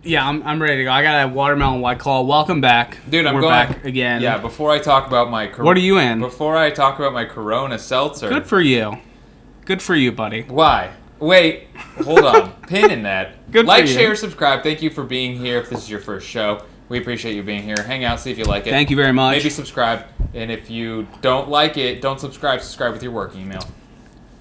Yeah, I'm ready to go. I got a watermelon White Claw. Welcome back. Dude, We're back again. Yeah, before I talk about my... What are you in? Before I talk about my Corona Seltzer... Good for you. Good for you, buddy. Why? Wait, hold on. Pin in that. Good like, for you. share, subscribe. Thank you for being here if this is your first show. We appreciate you being here. Hang out, see if you like it. Thank you very much. Maybe subscribe. And if you don't like it, don't subscribe. Subscribe with your work email.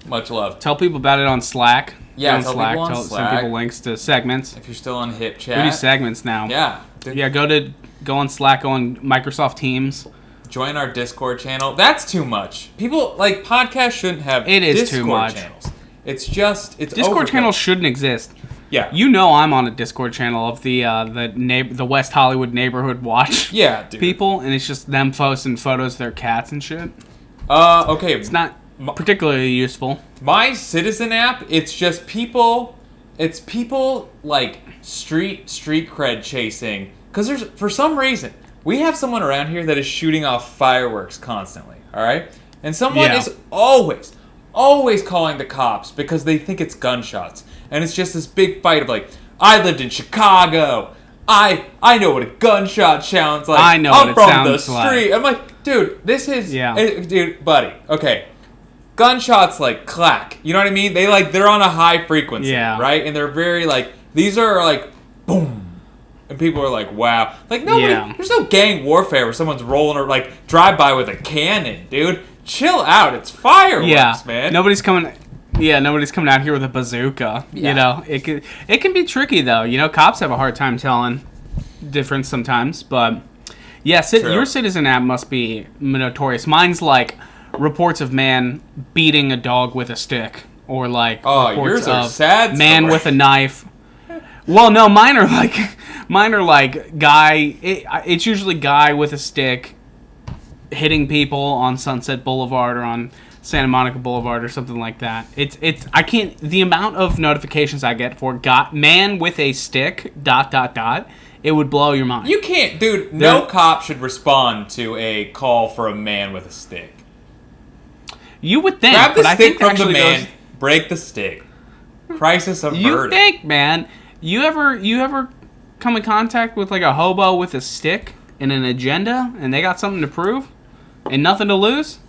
Much love. Tell people about it on Slack. Yeah, on tell Slack. people on Slack. Send people links to segments. If you're still on Hip Chat. We do segments now. Yeah. Yeah, go on Slack, go on Microsoft Teams. Join our Discord channel. That's too much. People, like, podcasts shouldn't have Discord channels. It's Discord channels shouldn't exist. Yeah. You know I'm on a Discord channel of the West Hollywood Neighborhood Watch people, and it's just them posting photos of their cats and shit. Okay. It's not particularly useful. My Citizen app, it's just people... It's people, like, street cred chasing. Because for some reason, we have someone around here that is shooting off fireworks constantly, alright? And someone is always calling the cops because they think it's gunshots. And it's just this big fight of, like, I lived in Chicago. I know what a gunshot sounds like. I know what it sounds like. I'm from the street. I'm like, dude, this is... Yeah. Dude, buddy, okay. Gunshots, like, clack. You know what I mean? They're on a high frequency, right? And they're very, like, these are, like, boom. And people are like, wow. Like, nobody, there's no gang warfare where someone's rolling or, like, drive by with a cannon, dude. Chill out. It's fireworks, man. Nobody's coming out here with a bazooka. Yeah. You know, it can be tricky, though. You know, cops have a hard time telling difference sometimes. But, yeah, your Citizen app must be notorious. Mine's like... reports of man beating a dog with a stick, or like reports of sad man with a knife. Well, no, mine are like guy. It's usually guy with a stick hitting people on Sunset Boulevard or on Santa Monica Boulevard or something like that. It's I can't. The amount of notifications I get for man with a stick ... It would blow your mind. You can't, dude. No cop should respond to a call for a man with a stick. You would think, grab the but stick I think from the man, break the stick. Crisis averted. You think, man? You ever come in contact with like a hobo with a stick and an agenda, and they got something to prove and nothing to lose?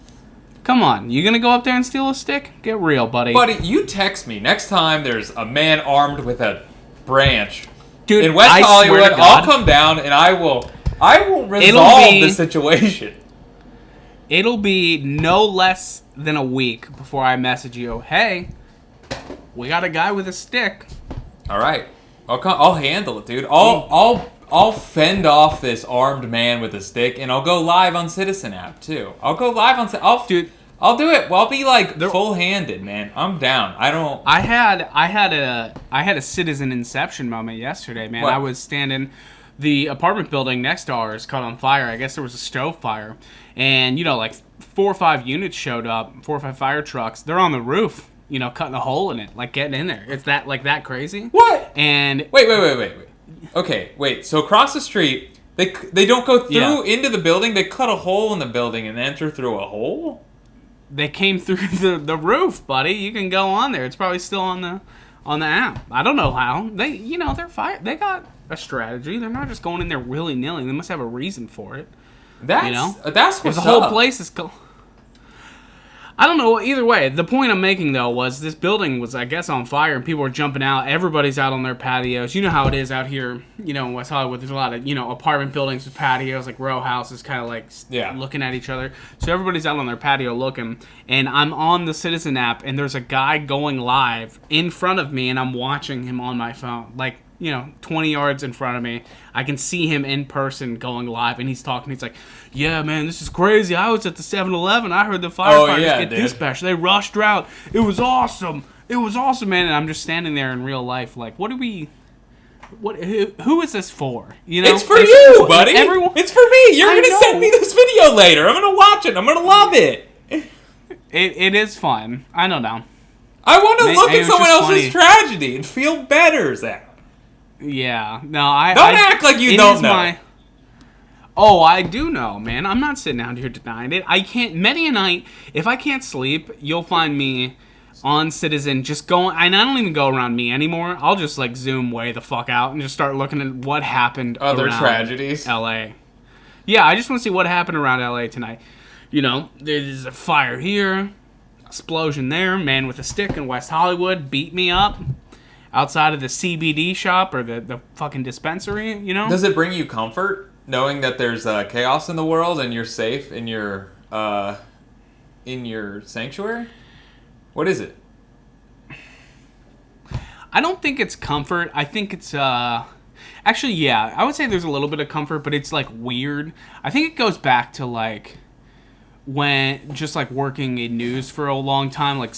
Come on, you gonna go up there and steal a stick? Get real, buddy. Buddy, you text me next time there's a man armed with a branch, dude, in West Hollywood. I'll come down and I will resolve the situation. It'll be no less than a week before I message you, hey, we got a guy with a stick. All right. I'll handle it, dude. I'll fend off this armed man with a stick, and I'll go live on Citizen app, too. I'll go live on... I'll do it. Well, I'll be, like, full-handed, man. I'm down. I had a Citizen Inception moment yesterday, man. What? I was standing... The apartment building next to ours caught on fire. I guess there was a stove fire. And, you know, like 4 or 5 units showed up, 4 or 5 fire trucks. They're on the roof, you know, cutting a hole in it, like getting in there. It's that crazy. What? And Wait. Okay, wait. So across the street, they don't go through into the building. They cut a hole in the building and enter through a hole? They came through the roof, buddy. You can go on there. It's probably still on the app. I don't know how. They're fire. They got a strategy. They're not just going in there willy-nilly. They must have a reason for it. That's what's the whole place is I don't know. Either way, the point I'm making, though, was this building was, I guess, on fire, and people were jumping out. Everybody's out on their patios. You know how it is out here, you know, in West Hollywood. There's a lot of, you know, apartment buildings with patios, like row houses, kind of like looking at each other. So everybody's out on their patio looking, and I'm on the Citizen app, and there's a guy going live in front of me, and I'm watching him on my phone, like, you know, 20 yards in front of me. I can see him in person going live, and he's talking. He's like, yeah, man, this is crazy. I was at the 7-Eleven. I heard the firefighters get dispatched. They rushed out. It was awesome. It was awesome, man. And I'm just standing there in real life like, who is this for? You know, it's for you, buddy. It's for me. You're going to send me this video later. I'm going to watch it. I'm going to love it. It is fun. I don't know. I want to look at someone else's tragedy and feel better, Zach. Yeah. No, don't act like you don't know. Oh, I do know, man. I'm not sitting out here denying it. I can't. Many a night, if I can't sleep, you'll find me on Citizen, just going, and I don't even go around me anymore. I'll just like zoom way the fuck out and just start looking at what happened Other around tragedies. LA. Yeah, I just want to see what happened around LA tonight. You know, there's a fire here, explosion there, man with a stick in West Hollywood beat me up outside of the CBD shop or the fucking dispensary, you know? Does it bring you comfort knowing that there's chaos in the world and you're safe in your sanctuary? What is it? I don't think it's comfort. I think it's actually, yeah, I would say there's a little bit of comfort, but it's like weird. I think it goes back to like when just like working in news for a long time, like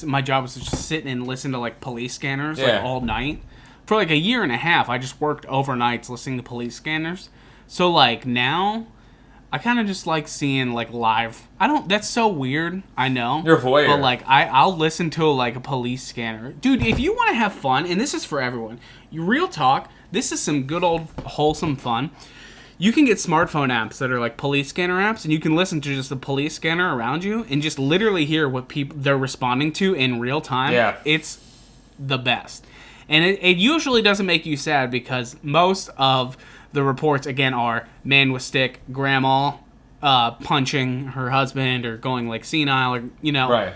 my job was to just sit and listen to like police scanners like all night. For like a year and a half, I just worked overnights listening to police scanners. So like now I kind of just like seeing like live. That's so weird. I know. You're a voyeur. But like I'll listen to like a police scanner. Dude, if you want to have fun, and this is for everyone, real talk, this is some good old wholesome fun. You can get smartphone apps that are like police scanner apps, and you can listen to just the police scanner around you and just literally hear what people they're responding to in real time. Yeah. It's the best. And it usually doesn't make you sad because most of the reports, again, are man with stick, grandma punching her husband or going, like, senile or, you know. Right.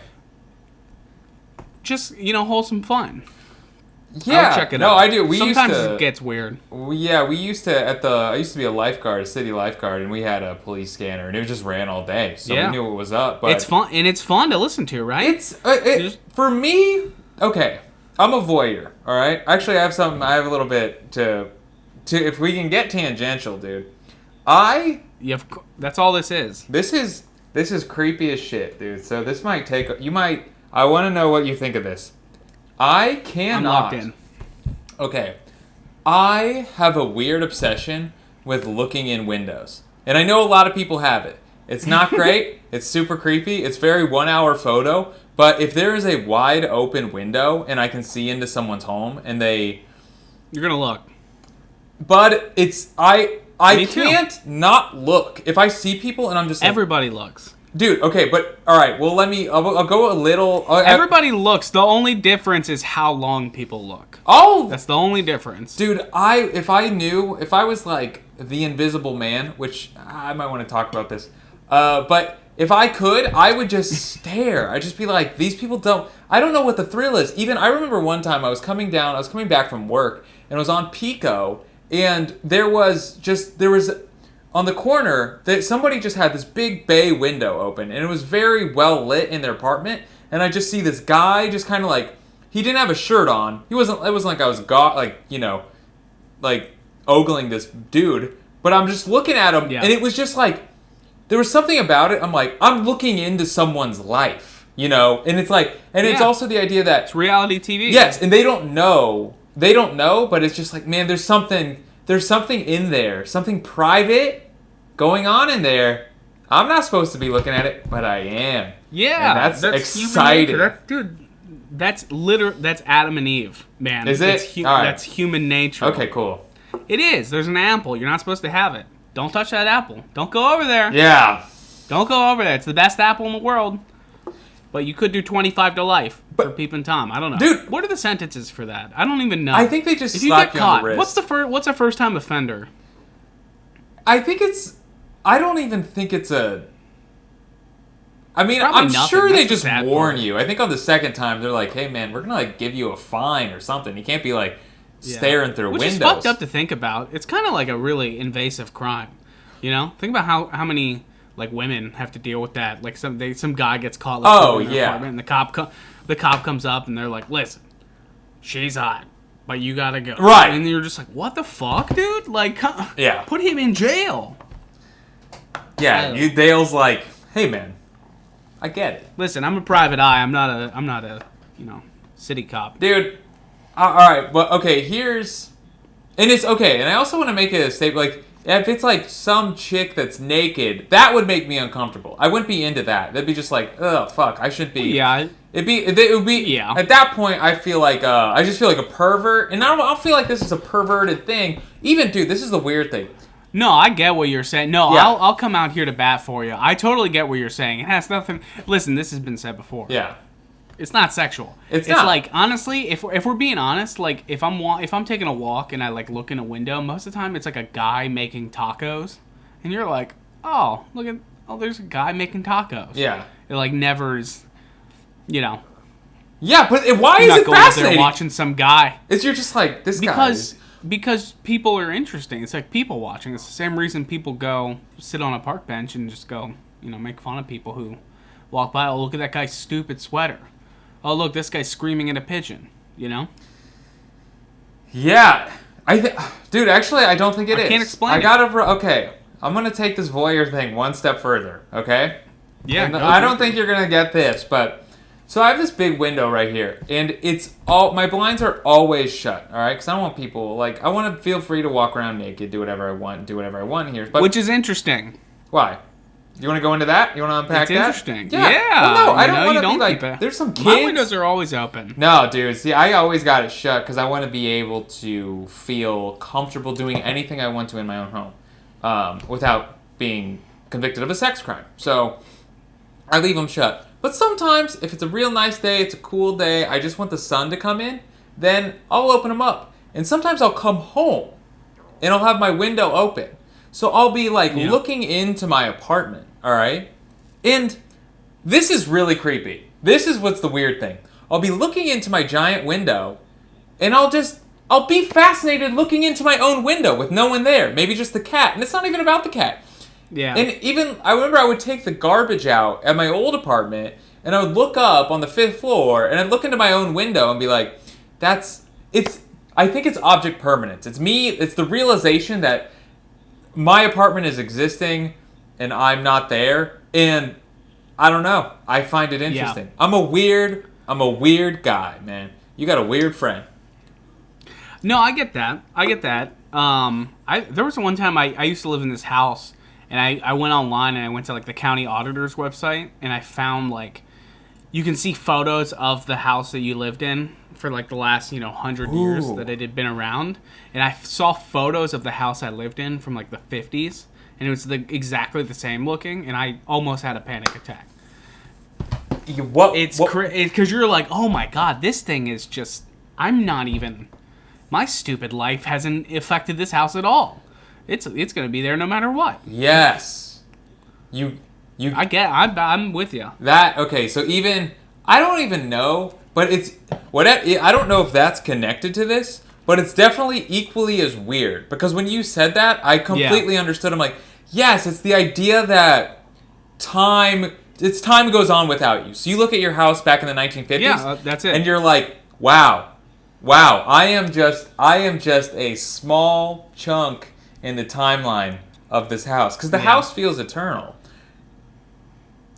Just, you know, wholesome fun. Yeah. I'll check it out. No, I do. Sometimes it gets weird. I used to be a lifeguard, a city lifeguard, and we had a police scanner, and it just ran all day. So we knew what was up. But it's fun, and it's fun to listen to, right? For me, okay, I'm a voyeur, all right? Actually, I have a little bit to if we can get tangential, dude. That's all this is. This is creepy as shit, dude. So this might I want to know what you think of this. I cannot. I'm locked in. Okay. I have a weird obsession with looking in windows. And I know a lot of people have it. It's not great. It's super creepy. It's very 1 hour photo. But if there is a wide open window and I can see into someone's home and you're going to look. But I can't not look. If I see people and I'm just like, everybody looks. Dude, okay, but all right. Well, I'll go a little. Everybody looks. The only difference is how long people look. Oh, that's the only difference. Dude, if I was like the Invisible Man, which I might want to talk about this, but if I could, I would just stare. I'd just be like, these people I don't know what the thrill is. Even I remember one time I was coming back from work and I was on Pico. And there was on the corner that somebody just had this big bay window open, and it was very well lit in their apartment. And I just see this guy just kind of like, he didn't have a shirt on. It wasn't like I was like ogling this dude, but I'm just looking at him, and it was just like there was something about it. I'm like, I'm looking into someone's life, you know, and it's like, and it's also the idea that it's reality TV. Yes, and they don't know, but it's just like, man, there's something in there, something private going on in there. I'm not supposed to be looking at it, but I am. Yeah, and that's exciting. That's Adam and Eve, man. Is it? That's human nature. Okay, cool. It is. There's an apple. You're not supposed to have it. Don't touch that apple. Don't go over there. Yeah. Don't go over there. It's the best apple in the world. But you could do 25 to life for peeping Tom. I don't know. Dude. What are the sentences for that? I don't even know. I think they just if you slap get you on caught, the wrist. what's a first time offender? I don't even think it's a... I mean, Probably I'm nothing. sure That's they just warn part. you. I think on the second time, they're like, hey, man, we're going to like give you a fine or something. You can't be like staring through windows. Which is fucked up to think about. It's kind of like a really invasive crime. You know? Think about how many like women have to deal with that. Like some guy gets caught like in their apartment, and the cop comes up and they're like, listen, she's hot, but you gotta go. Right. And you're just like, what the fuck, dude? Like, yeah, put him in jail. Yeah, Dale's like, hey man, I get it. Listen, I'm a private eye. I'm not a city cop. Dude, all right, but okay, and it's okay, and I also want to make it a statement, like, if it's like some chick that's naked, that would make me uncomfortable. I wouldn't be into that. That'd be just like, oh fuck, I shouldn't be. Yeah. It would be. Yeah. At that point, I feel like I just feel like a pervert, and I don't feel like this is a perverted thing. Even, dude, this is the weird thing. No, I get what you're saying. No, yeah. I'll come out here to bat for you. I totally get what you're saying. It has nothing. Listen, this has been said before. Yeah. It's not sexual. It's not. Like, honestly, if we're being honest, like if I'm taking a walk and I like look in a window, most of the time it's like a guy making tacos, and you're like, oh, there's a guy making tacos. Yeah. It like never is, you know. Yeah, but why is You're not it going up fascinating? there watching some guy. You're just like, this guy. Because people are interesting. It's like people watching. It's the same reason people go sit on a park bench and just go, make fun of people who walk by. Oh, look at that guy's stupid sweater. Oh, look, this guy's screaming at a pigeon. Yeah. Dude, actually, I don't think it is. I can't explain it. Okay, I'm going to take this voyeur thing one step further, okay? Yeah. I don't think you're going to get this, but... So I have this big window right here, and my blinds are always shut, all right? Because I don't want people, I want to feel free to walk around naked, do whatever I want here. But which is interesting. Why? You want to go into that? You want to unpack that? It's interesting. Yeah. Well, no, I don't want to be like, there's some kids. My windows are always open. No, dude. See, I always got it shut because I want to be able to feel comfortable doing anything I want to in my own home without being convicted of a sex crime. So I leave them shut. But sometimes, if it's a real nice day, it's a cool day, I just want the sun to come in, then I'll open them up. And sometimes I'll come home and I'll have my window open. So I'll be looking into my apartment, all right? And this is really creepy. This is what's the weird thing. I'll be looking into my giant window, and I'll be fascinated looking into my own window with no one there. Maybe just the cat. And it's not even about the cat. Yeah. And even, I remember I would take the garbage out at my old apartment, and I would look up on the 5th floor, and I'd look into my own window and be like, I think it's object permanence. It's the realization that my apartment is existing and I'm not there, and I don't know. I find it interesting. Yeah. I'm a weird guy, man. You got a weird friend. No, I get that. There was one time I used to live in this house, and I went online and I went to the county auditor's website, and I found you can see photos of the house that you lived in for the last 100 years that it had been around, and I saw photos of the house I lived in from the 50s, and it was exactly the same looking, and I almost had a panic attack. It's because you're like, oh my god, this thing is just, my stupid life hasn't affected this house at all. It's gonna be there no matter what. Yes. I'm with you. Okay, so I don't even know, but I don't know if that's connected to this, but it's definitely equally as weird, because when you said that, I completely understood. I'm like, yes, it's the idea that time goes on without you. So you look at your house back in the 1950s. Yeah, that's it. And you're like, wow, I am just a small chunk in the timeline of this house, because the house feels eternal.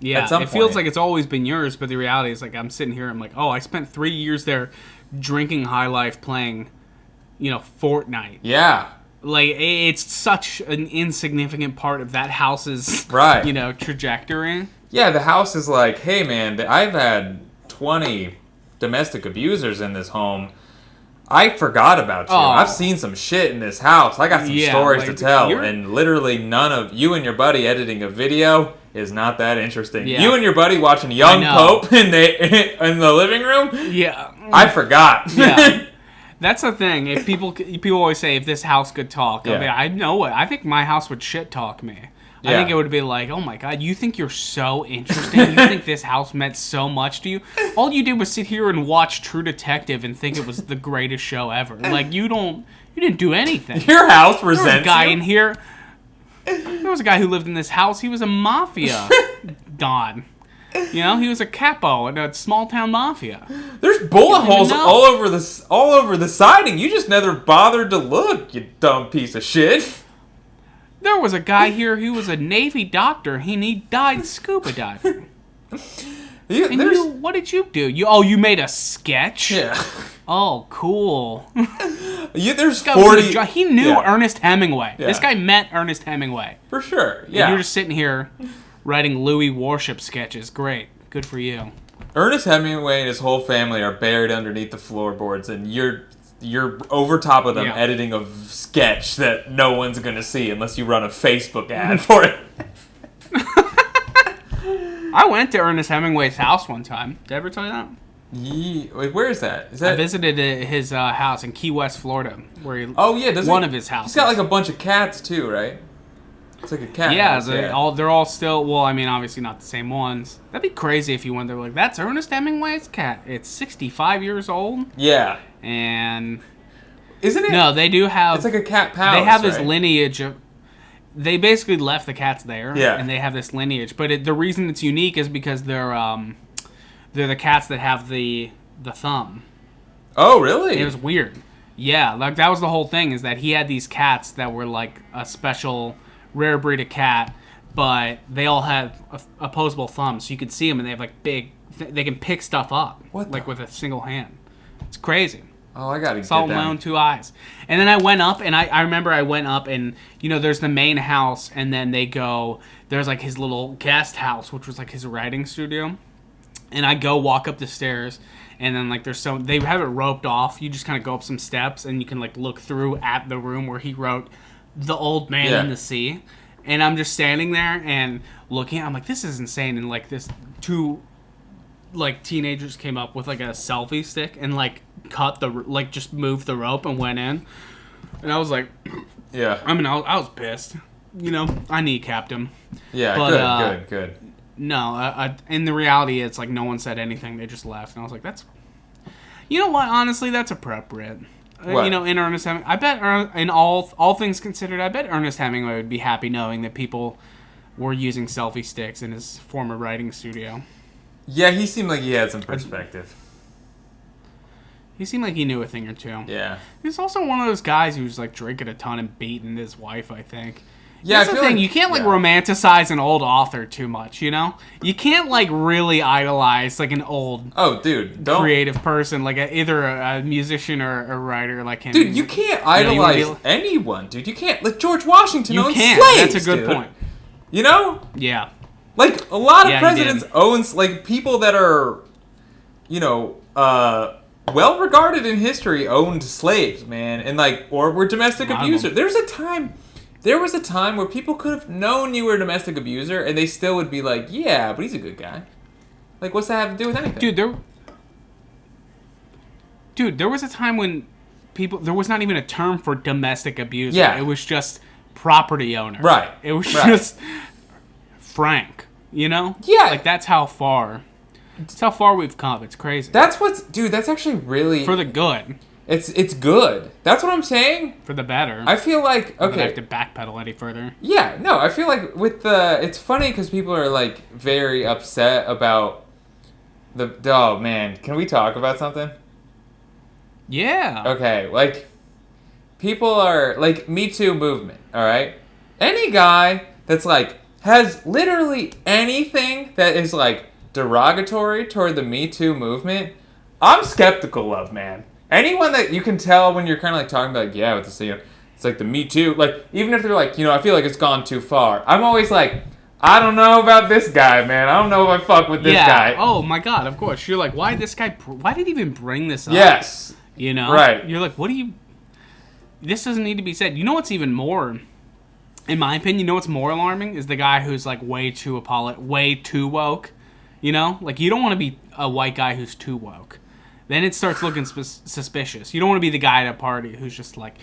Yeah, it feels like it's always been yours, but the reality is I'm sitting here, I'm like, oh, I spent 3 years there drinking High Life, playing, Fortnite. Yeah. It's such an insignificant part of that house's, trajectory. Yeah, the house is like, hey man, I've had 20 domestic abusers in this home. I forgot about you. Oh. I've seen some shit in this house. I got some stories to tell. And literally none of you and your buddy editing a video is not that interesting. Yeah. You and your buddy watching Young Pope in the living room? Yeah. I forgot. Yeah. That's the thing. If people always say, if this house could talk, I know it. I think my house would shit talk me. Yeah. I think it would be like, oh my god, you think you're so interesting? You think this house meant so much to you? All you did was sit here and watch True Detective and think it was the greatest show ever. You didn't do anything. Your house resents you. There was a guy in here. There was a guy who lived in this house. He was a mafia don. He was a capo in a small town mafia. There's bullet holes all over the siding. You just never bothered to look, you dumb piece of shit. There was a guy here who was a Navy doctor, and he died scuba diving. What did you do? You made a sketch? Yeah. Oh, cool. There's 40... He knew Ernest Hemingway. Yeah. This guy met Ernest Hemingway. For sure, yeah. And you're just sitting here writing Louis Worship sketches. Great. Good for you. Ernest Hemingway and his whole family are buried underneath the floorboards, and you're over top of them editing a sketch that no one's going to see unless you run a Facebook ad for it. I went to Ernest Hemingway's house one time. Did I ever tell you that? Wait, where is that? Is I that? visited his house in Key West, Florida, where he. Oh yeah, doesn't one he- of his houses. He's got like a bunch of cats too, right? It's like a cat. Yeah, house, they're all still. Well, I mean, obviously not the same ones. That'd be crazy if you went there like, that's Ernest Hemingway's cat. It's 65 years old, Yeah. and Isn't it? no, they do have. It's like a cat palace. They have this right? lineage of. They basically left the cats there, Yeah. and they have this lineage. But the reason it's unique is because they're the cats that have the thumb. Oh really? It was weird. Yeah, like that was the whole thing, is that he had these cats that were like a special rare breed of cat, but they all have opposable thumbs, so you could see them, and they have like big. They can pick stuff up with a single hand. It's crazy. Oh, I gotta Saw get with my that. own 2 eyes. And then I went up, and I remember I went up, and there's the main house, and then there's like his little guest house, which was like his writing studio. And I go walk up the stairs, and then like they have it roped off. You just kind of go up some steps, and you can like look through at the room where he wrote The Old Man in the Sea. And I'm just standing there and looking. I'm like, this is insane. And like this 2 like teenagers came up with like a selfie stick and like cut just moved the rope and went in. And I was like, Yeah. I mean, I was pissed. I kneecapped him. Yeah. But, good. No, in the reality, it's like no one said anything. They just left, and I was like, "That's, you know what? Honestly, that's appropriate." What? In Ernest Hemingway, I bet in all things considered, I bet Ernest Hemingway would be happy knowing that people were using selfie sticks in his former writing studio. Yeah, he seemed like he had some perspective. He seemed like he knew a thing or two. Yeah. He's also one of those guys who's like drinking a ton and beating his wife, I think. Yeah, That's I the feel thing. like You can't romanticize an old author too much, You can't like really idolize like an old Oh, dude, don't. creative person, like either a musician or a writer like him. Dude, you can't you wanna idolize anyone, dude. You can't. Like George Washington You owned can't. slaves. That's a good dude. point. You know, Yeah. like a lot of Yeah, he presidents did. owns like people that are, well regarded in history owned slaves, man, and like or were domestic A lot of abusers. them. There was a time where people could have known you were a domestic abuser, and they still would be like, "Yeah, but he's a good guy." Like, what's that have to do with anything? Dude, there was a time when there was not even a term for domestic abuser. Yeah. It was just property owner. Right. It was Right. just Frank, Yeah. Like that's how far we've come. It's crazy. That's actually really For the good. It's good. That's what I'm saying. For the better. I feel like I don't have okay. to backpedal any further. Yeah, no, I feel like it's funny because people are like very upset about oh man, can we talk about something? Yeah. Okay, like people are like Me Too movement, all right? Any guy that's like has literally anything that is like derogatory toward the Me Too movement, I'm skeptical of, man. Anyone that you can tell when you're kind of like talking about, like, yeah, with this, it's like the Me Too, like even if they're like, I feel like it's gone too far. I'm always like, I don't know about this guy, man. I don't know if I fuck with this guy. Oh my god, of course. You're like, why did he even bring this up? Yes. Right. You're like, this doesn't need to be said. You know what's even more, in my opinion, what's more alarming is the guy who's like way too woke. Like you don't want to be a white guy who's too woke. Then it starts looking suspicious. You don't want to be the guy at a party who's just like,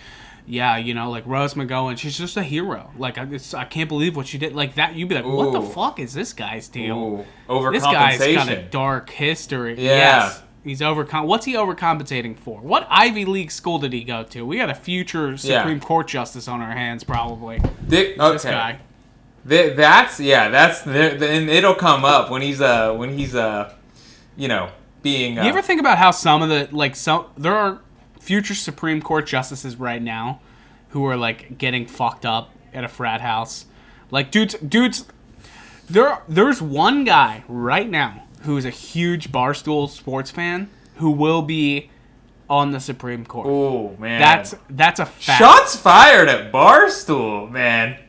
yeah, like Rose McGowan, she's just a hero. Like, I can't believe what she did. Like that, you'd be like, what the fuck is this guy's deal? Ooh, overcompensation. This guy's got a dark history. Yeah. Yes. He's what's he overcompensating for? What Ivy League school did he go to? We got a future Supreme Court justice on our hands, probably. Okay. This guy. And it'll come up when he's being. You ever think about how some of the there are future Supreme Court justices right now who are like getting fucked up at a frat house? Like dudes. There's one guy right now who is a huge Barstool sports fan who will be on the Supreme Court. Oh man, that's a fact. Shots fired at Barstool, man.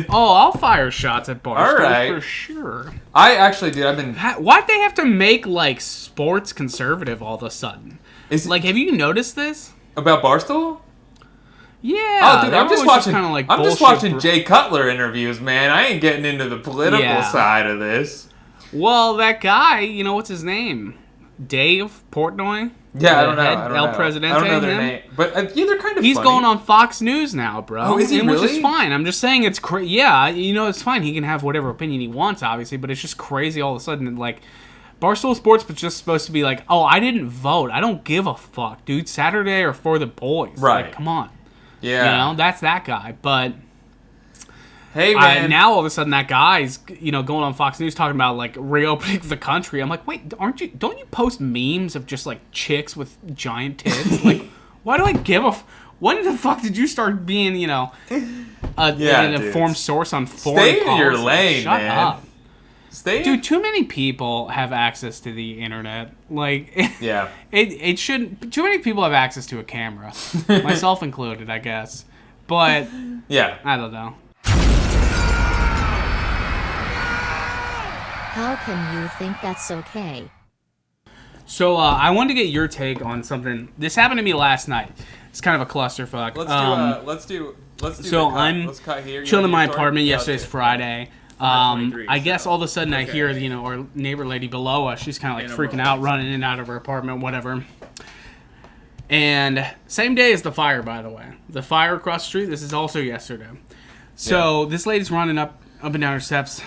Oh, I'll fire shots at Barstool All right. for sure. I actually, dude, I've been. Why'd they have to make like sports conservative all of a sudden? Like, have you noticed this? About Barstool? Yeah. Oh, dude, I'm just watching. Kinda like I'm just bullshit watching Jay Cutler interviews, man. I ain't getting into the political Yeah. side of this. Well, that guy, what's his name? Dave Portnoy. Yeah, I don't know. El Presidente. I don't know their name, but yeah, they're kind of. He's funny. going on Fox News now, bro. Oh, is he really? Which is fine. I'm just saying it's crazy. Yeah, it's fine. He can have whatever opinion he wants, obviously, but it's just crazy all of a sudden. Like, Barstool Sports was just supposed to be like, oh, I didn't vote. I don't give a fuck, dude. Saturday or for the boys. Right. Like, come on. Yeah. That's that guy. But hey, man. now all of a sudden that guy's, going on Fox News talking about like reopening the country. I'm like, wait, don't you post memes of just like chicks with giant tits? Like, why do I give a when the fuck did you start being, an informed source on foreign Stay in policy? your lane, Shut man. up. Dude, too many people have access to the internet. Like, yeah, it shouldn't. Too many people have access to a camera, myself included, I guess. But yeah, I don't know. How can you think that's okay? So I wanted to get your take on something. This happened to me last night. It's kind of a clusterfuck. Let's do. So I'm chilling in my apartment. Yesterday's Friday. I guess all of a sudden I hear, our neighbor lady below us, she's kind of like freaking out, running in and out of her apartment, whatever. And same day as the fire, by the way. The fire across the street, this is also yesterday. So this lady's running up and down her steps,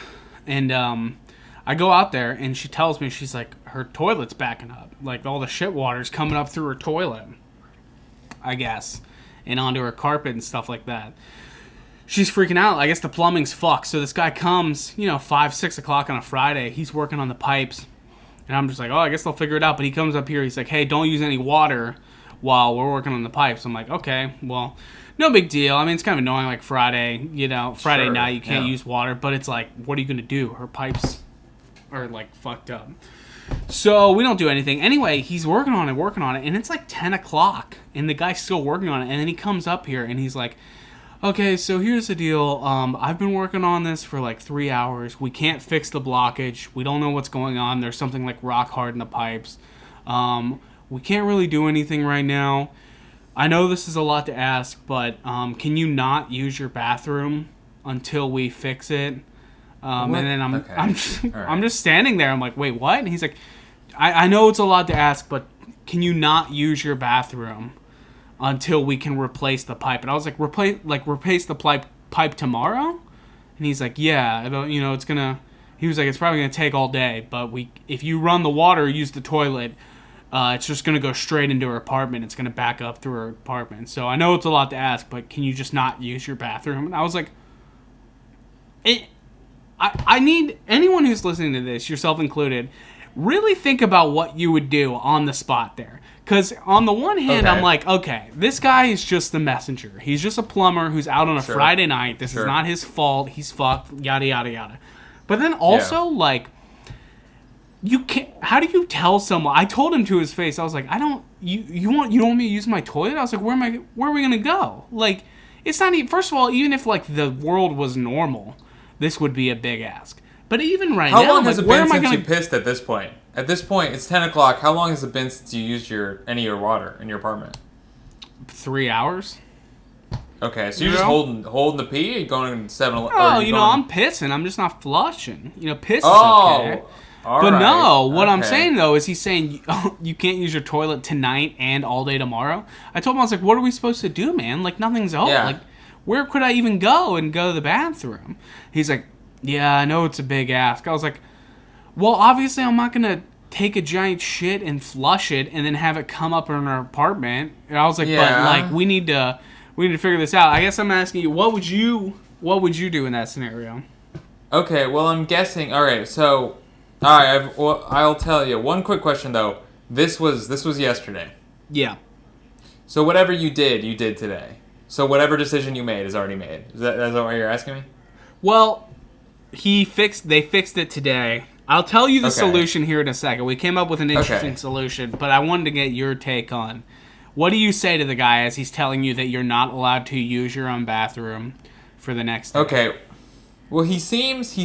and I go out there, and she tells me, she's like, her toilet's backing up. Like, all the shit water's coming up through her toilet, I guess, and onto her carpet and stuff like that. She's freaking out. I guess the plumbing's fucked. So this guy comes, 5, 6 o'clock on a Friday. He's working on the pipes. And I'm just like, oh, I guess they'll figure it out. But he comes up here. He's like, hey, don't use any water while we're working on the pipes. I'm like, okay, well, no big deal. I mean, it's kind of annoying, like Friday, Friday night, you can't use water. But it's like, what are you going to do? Her pipes are, like, fucked up. So we don't do anything. Anyway, he's working on it. And it's like 10 o'clock. And the guy's still working on it. And then he comes up here and he's like, okay, so here's the deal. I've been working on this for like 3 hours. We can't fix the blockage. We don't know what's going on. There's something like rock hard in the pipes. We can't really do anything right now. I know this is a lot to ask, but can you not use your bathroom until we fix it? And then I'm just standing there. I'm like, wait, what? And he's like, I know it's a lot to ask, but can you not use your bathroom until we can replace the pipe? And I was like, replace the pipe tomorrow? And he's like, yeah, it's gonna. He was like, it's probably gonna take all day, but if you run the water, use the toilet, it's just gonna go straight into her apartment. It's gonna back up through her apartment. So I know it's a lot to ask, but can you just not use your bathroom? And I was like, I need anyone who's listening to this, yourself included, really think about what you would do on the spot there. Because on the one hand, I'm like, okay, this guy is just the messenger. He's just a plumber who's out on a Friday night. This is not his fault. He's fucked, yada, yada, yada. But then also, you can't. How do you tell someone? I told him to his face. I was like, I don't. You want me to use my toilet? I was like, where are we gonna go? Like, it's not even. First of all, even if like the world was normal, this would be a big ask. But even right now, how long has it been since you pissed at this point? At this point, it's 10 o'clock. How long has it been since you used any of your water in your apartment? 3 hours. Okay, so you're just holding the pee? Or you going to 7-Eleven? Oh, I'm pissing. I'm just not flushing. Piss is okay. But no, what I'm saying, though, is he's saying you can't use your toilet tonight and all day tomorrow. I told him, I was like, what are we supposed to do, man? Like, nothing's open. Yeah. Like, where could I even go to the bathroom? He's like, yeah, I know it's a big ask. I was like, well, obviously I'm not going to take a giant shit and flush it and then have it come up in our apartment. And I was like, but like we need to figure this out. I guess I'm asking you, what would you do in that scenario? Okay, well, I'm guessing. All right, so I'll tell you. One quick question though. This was yesterday. Yeah. So whatever you did today. So whatever decision you made is already made. That's what you're asking me? Well, they fixed it today. I'll tell you the solution here in a second. We came up with an interesting solution, but I wanted to get your take on, what do you say to the guy as he's telling you that you're not allowed to use your own bathroom for the next day? Okay. Well, he seems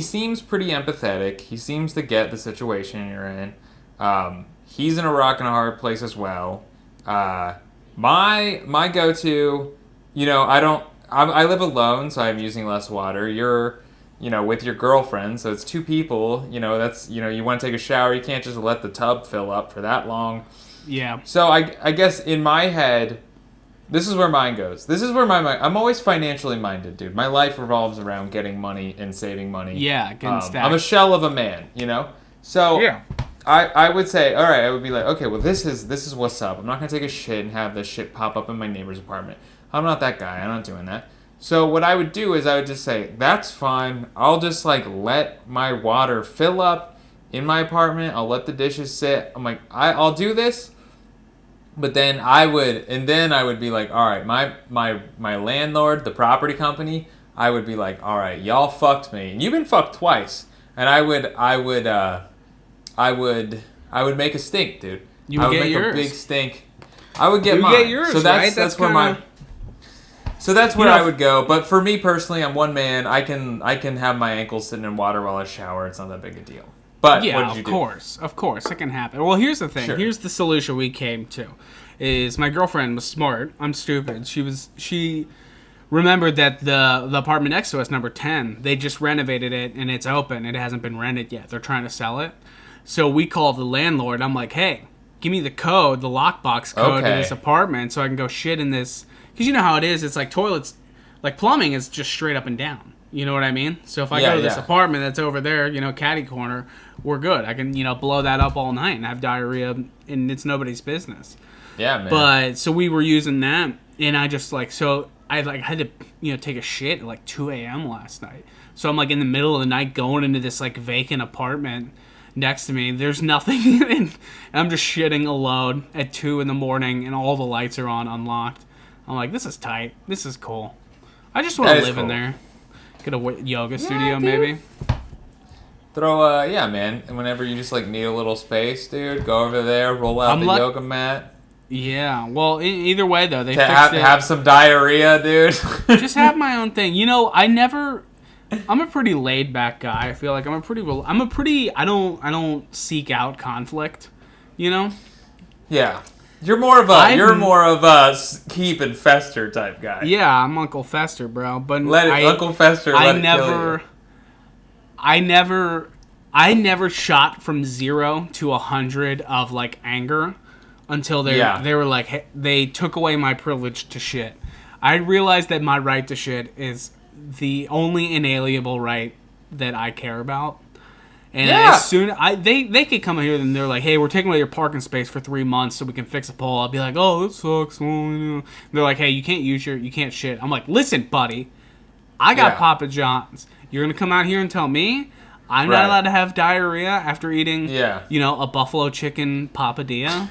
pretty empathetic. He seems to get the situation you're in. He's in a rock and a hard place as well. My go-to, I live alone, so I'm using less water. with your girlfriend, so it's 2 people. That's you want to take a shower, you can't just let the tub fill up for that long. Yeah. So I guess in my head, this is where mine goes. This is where I'm always financially minded, dude. My life revolves around getting money and saving money. Yeah, getting stacked. I'm a shell of a man, So Yeah. I would say, all right, I would be like, okay, well, this is what's up. I'm not going to take a shit and have this shit pop up in my neighbor's apartment. I'm not that guy. I'm not doing that. So what I would do is I would just say, that's fine. I'll just, let my water fill up in my apartment. I'll let the dishes sit. I'm like, I'll do this. But then I would be like, all right, my landlord, the property company, I would be like, all right, y'all fucked me. And you've been fucked twice. And I would make a stink, dude. You would I would get make yours. a big stink. I would get You mine. get yours, so right? that's where So that's where I would go. But for me personally, I'm one man. I can have my ankles sitting in water while I shower. It's not that big a deal. But Yeah, what did you do? of course, it can happen. Well, here's the thing. Sure. Here's the solution we came to. Is my girlfriend was smart. I'm stupid. She remembered that the apartment next to us, number 10, they just renovated it and it's open. It hasn't been rented yet. They're trying to sell it. So we called the landlord. I'm like, hey, give me the code, the lockbox code to this apartment so I can go shit in this. Because you know how it is. It's like toilets, like plumbing is just straight up and down. You know what I mean? So if I go to this apartment that's over there, catty corner, we're good. I can, blow that up all night and have diarrhea, and it's nobody's business. Yeah, man. But so we were using that, and I just I had to take a shit at 2 a.m. last night. So I'm in the middle of the night going into this vacant apartment next to me. There's nothing, and I'm just shitting alone at 2 in the morning, and all the lights are on, unlocked. I'm like, this is tight. This is cool. I just want to live in there. Get a yoga studio, maybe. Throw man. And whenever you just need a little space, dude, go over there, roll out the yoga mat. Yeah. Well, either way though, they fixed it. Have some diarrhea, dude. Just have my own thing. I'm a pretty laid back guy. I feel like I don't seek out conflict. Yeah. You're more of a keep and fester type guy. Yeah, I'm Uncle Fester, bro. But Uncle Fester. Let it kill you. I never shot from 0 to 100 of anger until they were hey, they took away my privilege to shit. I realized that my right to shit is the only inalienable right that I care about. And as soon they could come here and they're like, hey, we're taking away your parking space for 3 months so we can fix a pole. I'll be like, oh, that sucks. They're like, hey, you can't shit. I'm like, listen, buddy, I got Papa John's. You're gonna come out here and tell me I'm not allowed to have diarrhea after eating, a buffalo chicken papadilla?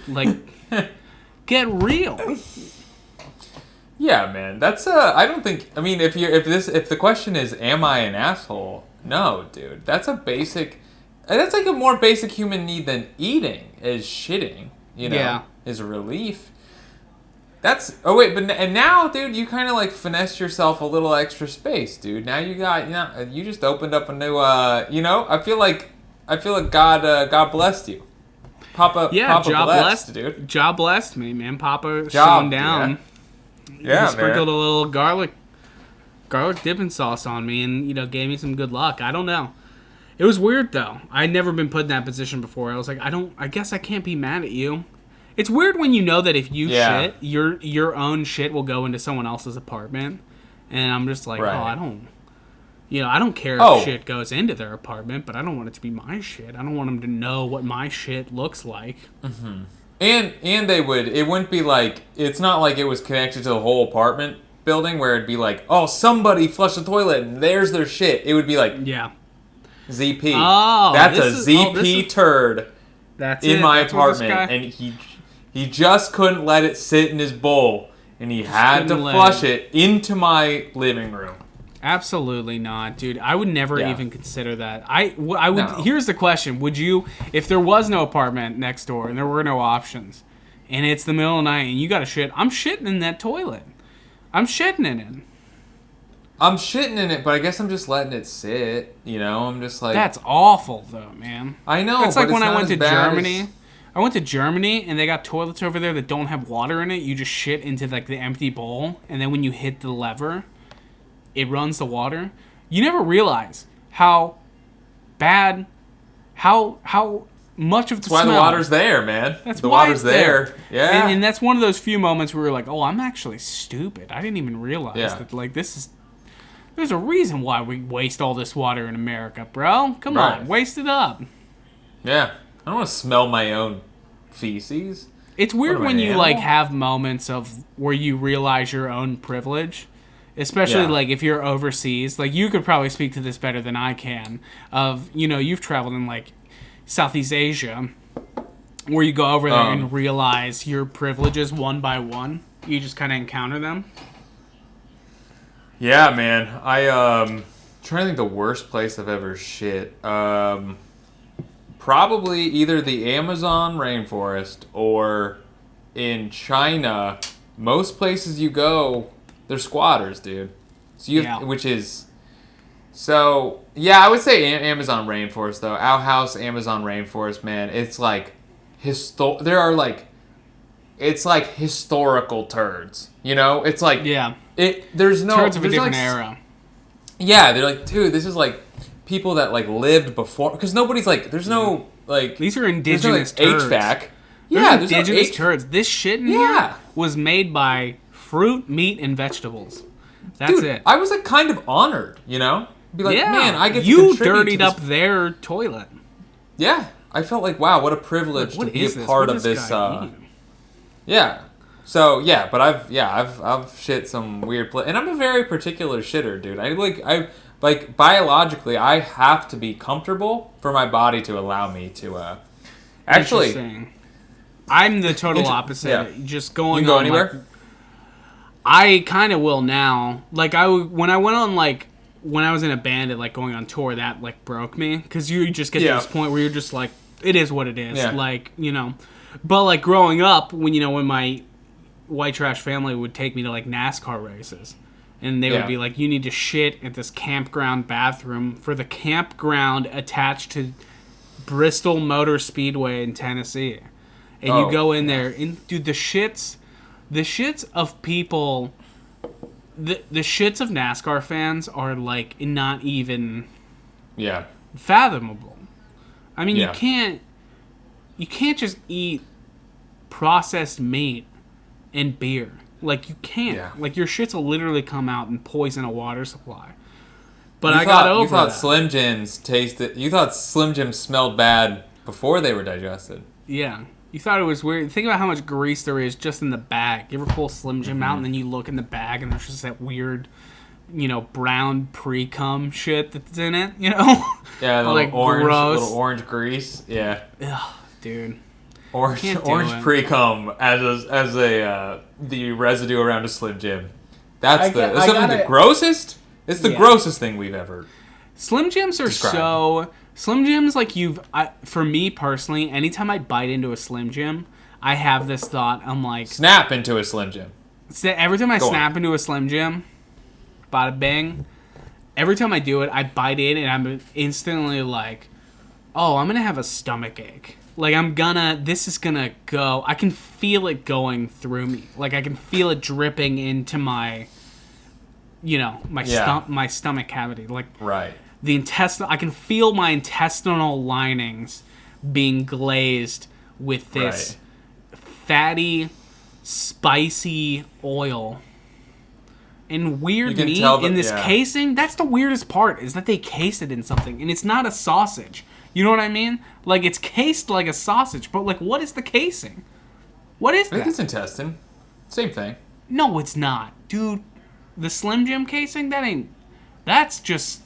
Get real. Yeah, man. That's I don't think. I mean, if the question is, am I an asshole? No, dude. That's a basic. That's a more basic human need than eating is shitting. Is relief. That's and now, dude, you kind of finessed yourself a little extra space, dude. Now you got you just opened up a new I feel like God blessed you. Papa blessed, dude. Job blessed me, man. Papa shone down. Yeah, he sprinkled a little garlic dipping sauce on me and gave me some good luck. I don't know. It was weird though. I'd never been put in that position before. I was like, I guess I can't be mad at you. It's weird when you know that if you shit, your own shit will go into someone else's apartment, and I'm just like, I don't care if shit goes into their apartment, but I don't want it to be my shit. I don't want them to know what my shit looks like. Mm-hmm. And it wouldn't be it's not like it was connected to the whole apartment building where it'd be oh, somebody flushed the toilet and there's their shit. It would be ZP. Oh, that's a ZP turd. That's in my apartment, and he just couldn't let it sit in his bowl, and he had to flush it into my living room. Absolutely not, dude. I would never even consider that. I would. No. Here's the question: would you, if there was no apartment next door and there were no options, and it's the middle of the night and you got to shit? I'm shitting in that toilet. I'm shitting in it. I'm shitting in it, but I guess I'm just letting it sit. I'm just That's awful, though, man. I know. It's like when I went to Germany. I went to Germany, and they got toilets over there that don't have water in it. You just shit into the empty bowl, and then when you hit the lever, it runs the water. You never realize how bad, how much of the That's why smell. the water's there, man. That's the why water's it's there. Yeah. And that's one of those few moments where you're like, oh, I'm actually stupid. I didn't even realize that, like, there's a reason why we waste all this water in America, bro. Come on, waste it up. Yeah. I don't want to smell my own feces. It's weird when you, animal? like, have moments of where you realize your own privilege. Especially, like, if you're overseas. Like, you could probably speak to this better than I can. Of, you know, you've traveled in, like, Southeast Asia, where you go over there and realize your privileges one by one. You just kind of encounter them. Yeah, man. Trying to think the worst place I've ever shit. Probably either the Amazon rainforest or in China. Most places you go, they're squatters, dude. So I would say Amazon rainforest though. Our house, Amazon rainforest, man. It's like it's like historical turds. You know, it's like There's no turds of a there's different like, era. Yeah, they're like, dude, this is like people that like lived before, because nobody's like, there's no like these are indigenous there's no, like, turds. HVAC. Yeah, there's indigenous no turds. This shit in here was made by fruit, meat, and vegetables. That's Dude, it. I was like kind of honored, you know? Be like, man, I get to you contribute dirtied to this. up their toilet. Yeah, I felt like, wow, what a privilege to be a part of this. Yeah. So yeah, but I've shit some weird and I'm a very particular shitter, dude. I biologically I have to be comfortable for my body to allow me to. Actually, I'm the total opposite. Yeah. Just going. You can go on, anywhere. Like, I kind of will now. Like when I went on when I was in a band and like going on tour, that like broke me because you just get to this point where you're just like, it is what it is. Yeah. Like, you know, but like growing up when my white trash family would take me to like NASCAR races, and they would be like, you need to shit at this campground bathroom for the campground attached to Bristol Motor Speedway in Tennessee, and you go in there and dude, the shits of people. The shits of NASCAR fans are like not even fathomable. I mean, you can't just eat processed meat and beer. Like, you can't. Yeah. Like, your shits will literally come out and poison a water supply. But I got over that. You thought Slim Jims tasted. You thought Slim Jims smelled bad before they were digested. Yeah. You thought it was weird. Think about how much grease there is just in the bag. You ever pull Slim Jim out and then you look in the bag and there's just that weird, you know, brown pre-cum shit that's in it, you know? Yeah, the like little orange grease. Yeah. Ugh, dude. Orange pre-cum as the residue around a Slim Jim. That's the grossest. It's the grossest thing we've ever. Slim Jims are described. Slim Jims, like for me personally, anytime I bite into a Slim Jim, I have this thought. I'm like, snap into a Slim Jim. Every time I snap into a Slim Jim, bada bing. Every time I do it, I bite in and I'm instantly like, oh, I'm gonna have a stomach ache. Like this is gonna go. I can feel it going through me. Like I can feel it dripping into my, you know, my stomach cavity. Like right. I can feel my intestinal linings being glazed with this fatty, spicy oil and weird meat in this casing. That's the weirdest part, is that they case it in something, and it's not a sausage. You know what I mean? Like, it's cased like a sausage, but like, what is the casing? What is that? I think it's intestine. Same thing. No, it's not, dude. The Slim Jim casing, that's just.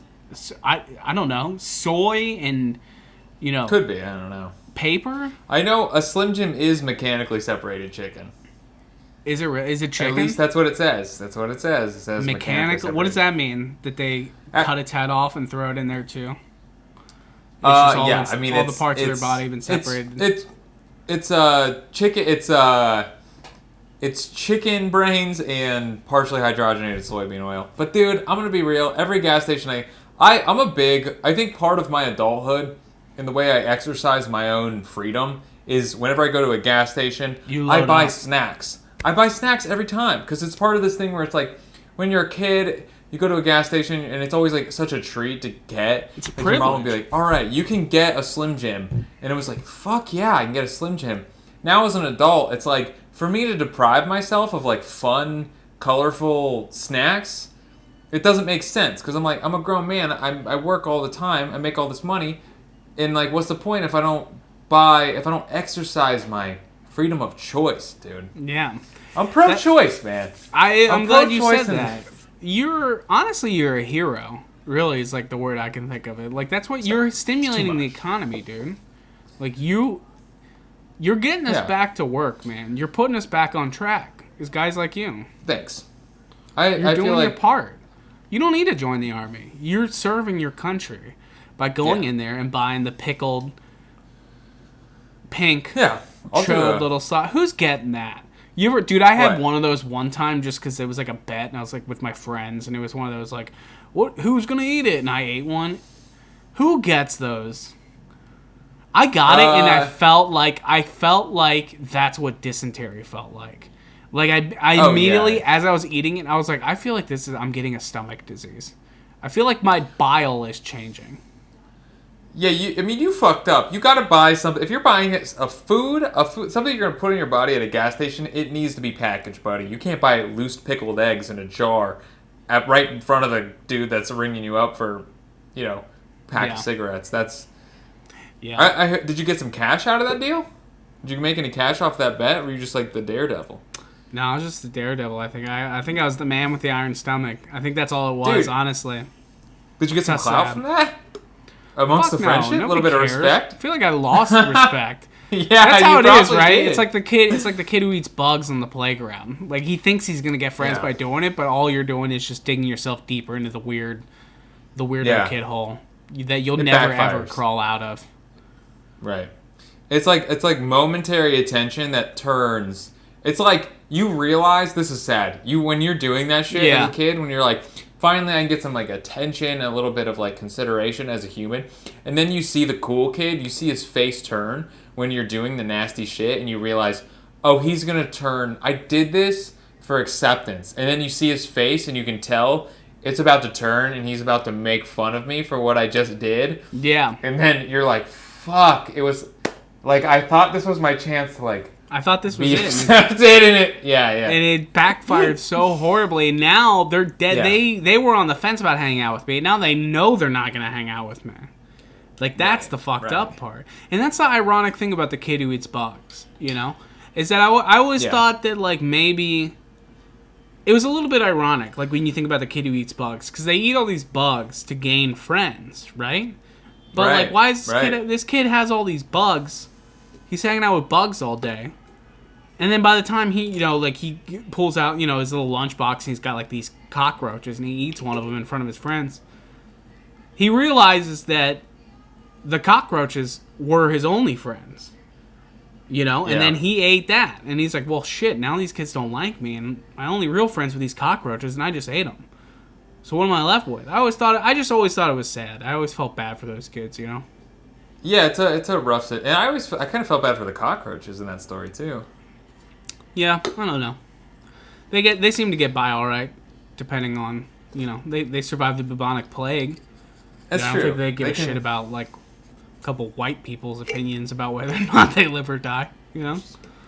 I don't know, soy and, you know, could be, I don't know, paper. I know a Slim Jim is mechanically separated chicken. Is it chicken? At least that's what it says. It says mechanical. What does that mean? That they cut its head off and throw it in there too? I mean, all the parts of their body have been separated. It's chicken. It's chicken brains and partially hydrogenated soybean oil. But dude, I'm gonna be real. Every gas station I think part of my adulthood and the way I exercise my own freedom is whenever I go to a gas station, I buy snacks. I buy snacks every time because it's part of this thing where it's like when you're a kid, you go to a gas station and it's always like such a treat to get. It's a like, your mom would be privilege. like, all right, you can get a Slim Jim. And it was like, fuck yeah, I can get a Slim Jim. Now as an adult, it's like, for me to deprive myself of like fun, colorful snacks, it doesn't make sense. Because I'm like, I'm a grown man. I work all the time. I make all this money. And like, what's the point if I don't exercise my freedom of choice, dude? Yeah. I'm pro-choice, man. I'm glad you pro-choice said that. You're a hero. Really is like the word I can think of it. Like that's what you're stimulating the economy, dude. Like you're getting us back to work, man. You're putting us back on track. It's guys like you. Thanks. You're I doing feel like your part. You don't need to join the army. You're serving your country by going in there and buying the pickled pink chode little sauce. Who's getting that? Dude, I had one of those one time just because it was like a bet, and I was like with my friends, and it was one of those like, who's gonna eat it? And I ate one. Who gets those? I got it, and I felt like that's what dysentery felt like. Like I immediately, as I was eating it, I was like, I feel like I'm getting a stomach disease. I feel like my bile is changing. Yeah, you fucked up. You gotta buy something. If you're buying a food, something you're gonna put in your body at a gas station, it needs to be packaged, buddy. You can't buy loose pickled eggs in a jar right in front of the dude that's ringing you up for, pack of cigarettes. That's... Yeah. Did you get some cash out of that deal? Did you make any cash off that bet, or were you just like the daredevil? No, I was just the daredevil. I think I was the man with the iron stomach. I think that's all it was, dude, honestly. Did you get some clout from that? Amongst the friendship, a little bit of respect. I feel like I lost respect. Yeah, that's how it is, right? Did. It's like the kid who eats bugs on the playground. Like he thinks he's gonna get friends by doing it, but all you're doing is just digging yourself deeper into the weirdo kid hole that you'll never ever crawl out of. Right. It's like momentary attention that turns. It's like you realize this is sad. When you're doing that shit as a kid, when you're like, finally I can get some like attention, a little bit of like consideration as a human, and then you see the cool kid, you see his face turn when you're doing the nasty shit, and you realize, oh, he's gonna turn. I did this for acceptance, and then you see his face, and you can tell it's about to turn, and he's about to make fun of me for what I just did. Yeah. And then you're like, fuck, it was like I thought this was my chance to like. I thought this was be it. Accepted in it. Yeah. And it backfired so horribly. Now they're dead. Yeah. They were on the fence about hanging out with me. Now they know they're not going to hang out with me. Like, that's the fucked up part. And that's the ironic thing about the kid who eats bugs, is that I always thought that, like, maybe... It was a little bit ironic, like, when you think about the kid who eats bugs. Because they eat all these bugs to gain friends, right? But, like, why is this kid has all these bugs... He's hanging out with bugs all day. And then by the time he pulls out, his little lunchbox and he's got, like, these cockroaches and he eats one of them in front of his friends, he realizes that the cockroaches were his only friends. And then he ate that. And he's like, well, shit, now these kids don't like me and my only real friends were these cockroaches and I just ate them. So what am I left with? I just always thought it was sad. I always felt bad for those kids, Yeah, it's a rough sit. And I kind of felt bad for the cockroaches in that story too. Yeah, I don't know. They seem to get by all right, depending on they survive the bubonic plague. That's true. I don't think they give a shit about like a couple white people's opinions about whether or not they live or die.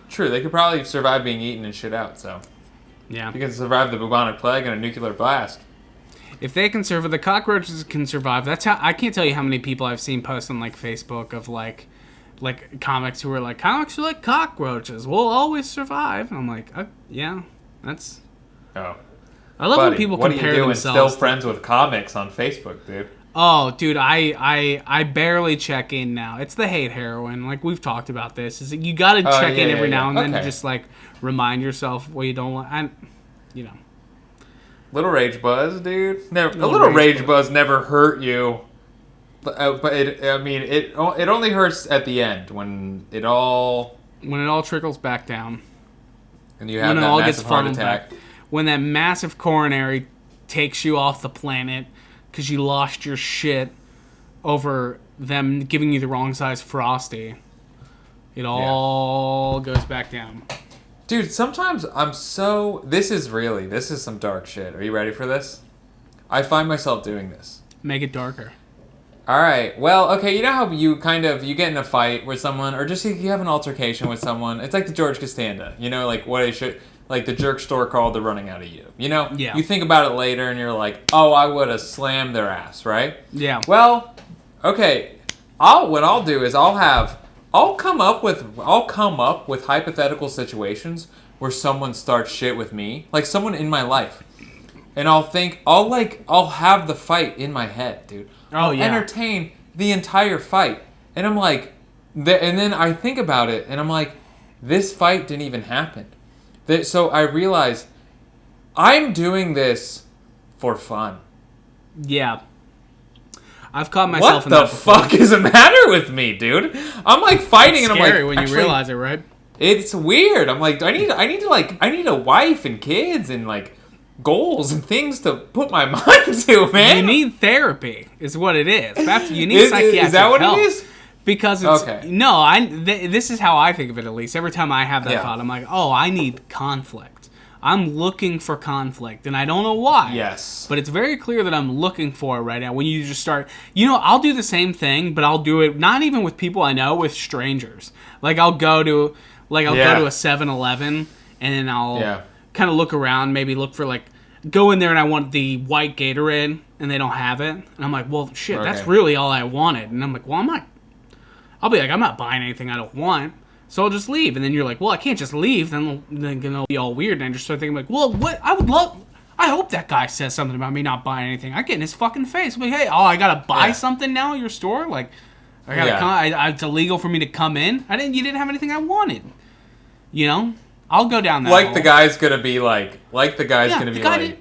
True, they could probably survive being eaten and shit out. So yeah, you can survive the bubonic plague and a nuclear blast. If they can survive, the cockroaches can survive. That's how I can't tell you how many people I've seen post on like Facebook of like comics who are like, comics are like cockroaches. We'll always survive. And I'm like, yeah, that's. Oh. I love when people compare themselves. What are you doing? Still friends with comics on Facebook, dude? Oh, dude, I barely check in now. It's the hate heroin. Like we've talked about this. Is you got to check in every now and then to just like remind yourself what you don't like. Little rage buzz, dude. A little rage buzz never hurt you, but it only hurts at the end when it all trickles back down, and you have that massive heart attack. When that massive coronary takes you off the planet because you lost your shit over them giving you the wrong size Frosty, it all goes back down. Dude, sometimes this is some dark shit. Are you ready for this? I find myself doing this. Make it darker. All right. Well, okay. You know how you get in a fight with someone, or just you have an altercation with someone. It's like the George Costanza. You know, like what I should, like the jerk store called the running out of you. You know. Yeah. You think about it later, and you're like, oh, I would have slammed their ass, right? Yeah. Well, okay. What I'll do is I'll come up with hypothetical situations where someone starts shit with me, like someone in my life, and I'll have the fight in my head, dude. I'll entertain the entire fight. And I'm like, and then I think about it, and I'm like, this fight didn't even happen. So I realize I'm doing this for fun. Yeah. I've caught myself in that. What the fuck is the matter with me, dude? I'm like fighting, it's and I'm like, scary when you realize it, right? It's weird. I'm like, I need a wife and kids and like goals and things to put my mind to, man. You need therapy, is what it is. You need psychiatric help. Is that what it is? Because it's this is how I think of it. At least every time I have that thought, I'm like, oh, I need conflict. I'm looking for conflict, and I don't know why. Yes. But it's very clear that I'm looking for it right now. When you just start, I'll do the same thing, but I'll do it not even with people I know, with strangers. Like I'll go to a 7-Eleven, and then I'll kind of look around, maybe look for go in there and I want the white Gatorade, and they don't have it, and I'm like, well, shit, that's really all I wanted, and I'm like, well, I'll be like, I'm not buying anything I don't want. So I'll just leave. And then you're like, well, I can't just leave. Then it'll be all weird. And I just start thinking, like, well, what? I hope that guy says something about me not buying anything. I get in his fucking face. I'm like, hey, I got to buy something now at your store? Like, I got to come. It's illegal for me to come in? You didn't have anything I wanted. I'll go down that hole. The guy's going to be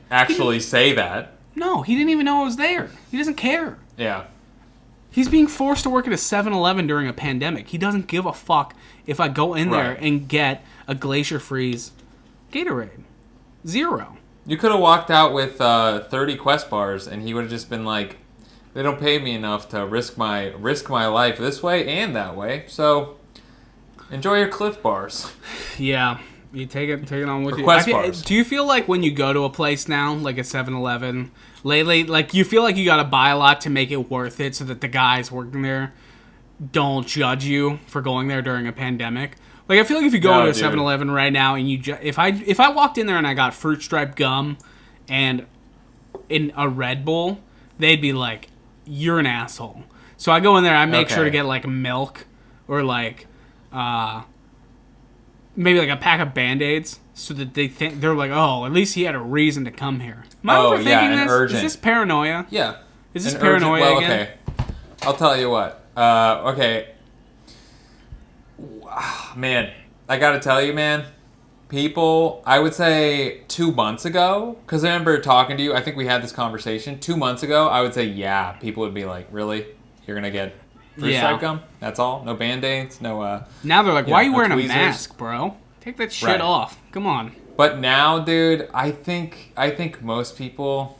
actually say that. No, he didn't even know I was there. He doesn't care. Yeah. He's being forced to work at a 7-Eleven during a pandemic. He doesn't give a fuck if I go in there and get a Glacier Freeze Gatorade. Zero. You could have walked out with 30 Quest bars, and he would have just been like, they don't pay me enough to risk my life this way and that way, so enjoy your Cliff bars. Yeah. You take it on with you. Quest bars. Do you feel like when you go to a place now, like a 7-Eleven, lately, like you feel like you gotta buy a lot to make it worth it so that the guys working there don't judge you for going there during a pandemic? Like, I feel like if you go into a 7-Eleven right now and if I walked in there and I got fruit stripe gum and in a Red Bull, they'd be like, you're an asshole. So I go in there, I make sure to get like milk or like maybe like a pack of Band-Aids so that they're like, oh, at least he had a reason to come here. Am I overthinking this? Urgent. Is this paranoia? Yeah. Is this paranoia again? Okay. I'll tell you what. Okay. Man, I gotta tell you, man. People, I would say 2 months ago, because I remember talking to you, I think we had this conversation. 2 months ago, I would say, yeah, people would be like, really? You're gonna get fruit stripe gum? That's all? No Band-Aids? No, now they're like, why are you wearing tweezers? a mask, bro? Take that shit off. Come on. But now, dude, I think most people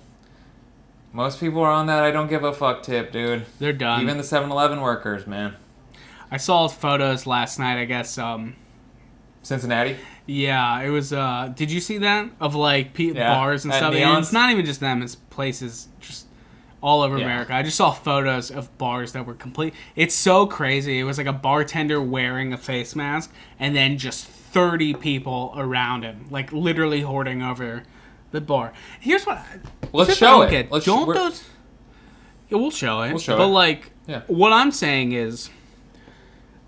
are on that I don't give a fuck tip, dude. They're done. Even the 7-Eleven workers, man. I saw photos last night, I guess. Cincinnati? Yeah, it was, did you see that? Of like bars and stuff. And it's not even just them, it's places just all over America. I just saw photos of bars that were complete. It's so crazy. It was like a bartender wearing a face mask and then just 30 people around him, like literally hoarding over the bar. Here's what let's show it. We'll show it. We'll show it. But what I'm saying is,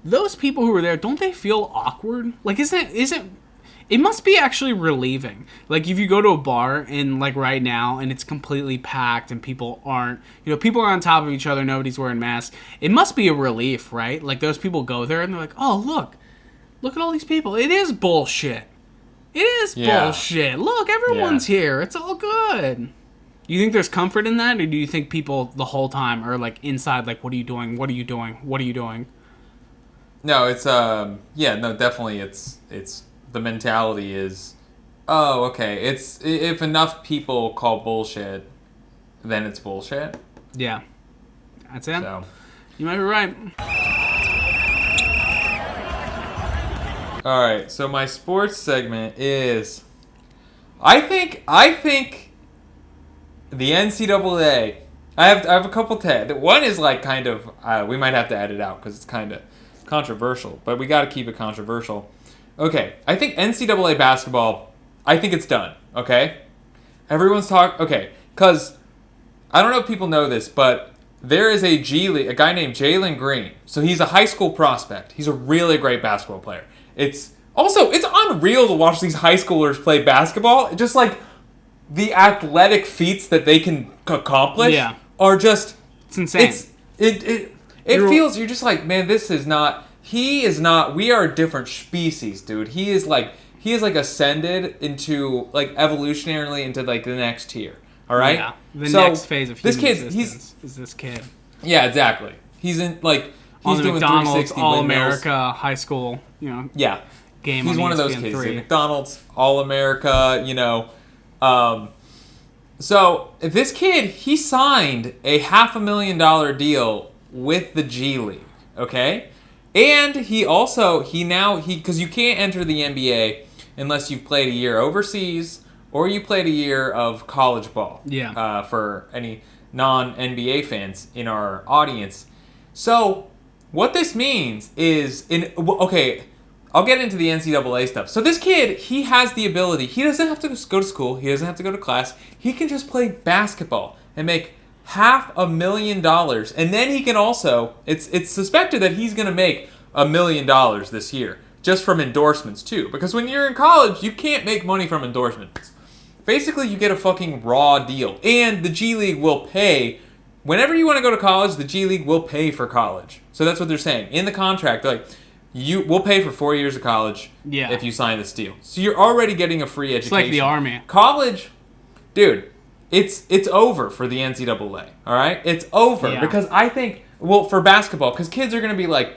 those people who were there, don't they feel awkward? Like, it must be actually relieving. Like, if you go to a bar and like right now and it's completely packed and people aren't, people are on top of each other, nobody's wearing masks. It must be a relief, right? Like, those people go there and they're like, oh, look at all these people. It is bullshit. It is bullshit. Look, everyone's here. It's all good. You think there's comfort in that, or do you think people the whole time are like inside, like, what are you doing? What are you doing? What are you doing? No, it's definitely it's the mentality is, oh, okay, it's if enough people call bullshit, then it's bullshit. Yeah. That's it. So. You might be right. All right, so my sports segment is, I think the NCAA. I have a couple tags. One is like kind of we might have to edit out because it's kind of controversial, but we got to keep it controversial. Okay, I think NCAA basketball. I think it's done. Okay, everyone's talking. Okay, because I don't know if people know this, but there is a G League, a guy named Jalen Green. So he's a high school prospect. He's a really great basketball player. It's unreal to watch these high schoolers play basketball. Just like the athletic feats that they can accomplish are just it's insane. It feels you're just like, man, this is not. He is not. We are a different species, dude. He is like ascended into like evolutionarily into like the next tier. All right. Yeah. The next phase of human existence is this kid. Yeah, exactly. He's in like he's doing McDonald's 360 All-America high school. Yeah. Game. He's on one of those ESPN kids. 3. McDonald's All-America. So this kid, he signed a $500,000 deal with the G League. Okay. And because you can't enter the NBA unless you've played a year overseas or you played a year of college ball. Yeah. For any non-NBA fans in our audience. So what this means is I'll get into the NCAA stuff. So this kid, he has the ability. He doesn't have to go to school. He doesn't have to go to class. He can just play basketball and make $500,000, and then he can also. It's suspected that he's going to make $1 million this year just from endorsements too. Because when you're in college, you can't make money from endorsements. Basically, you get a fucking raw deal, and the G League will pay. Whenever you want to go to college, the G League will pay for college. So that's what they're saying in the contract. Like, we'll pay for 4 years of college if you sign this deal. So you're already getting a free education. It's like the Army. College, dude. It's over for the NCAA, all right? It's over because I think, for basketball, because kids are going to be like,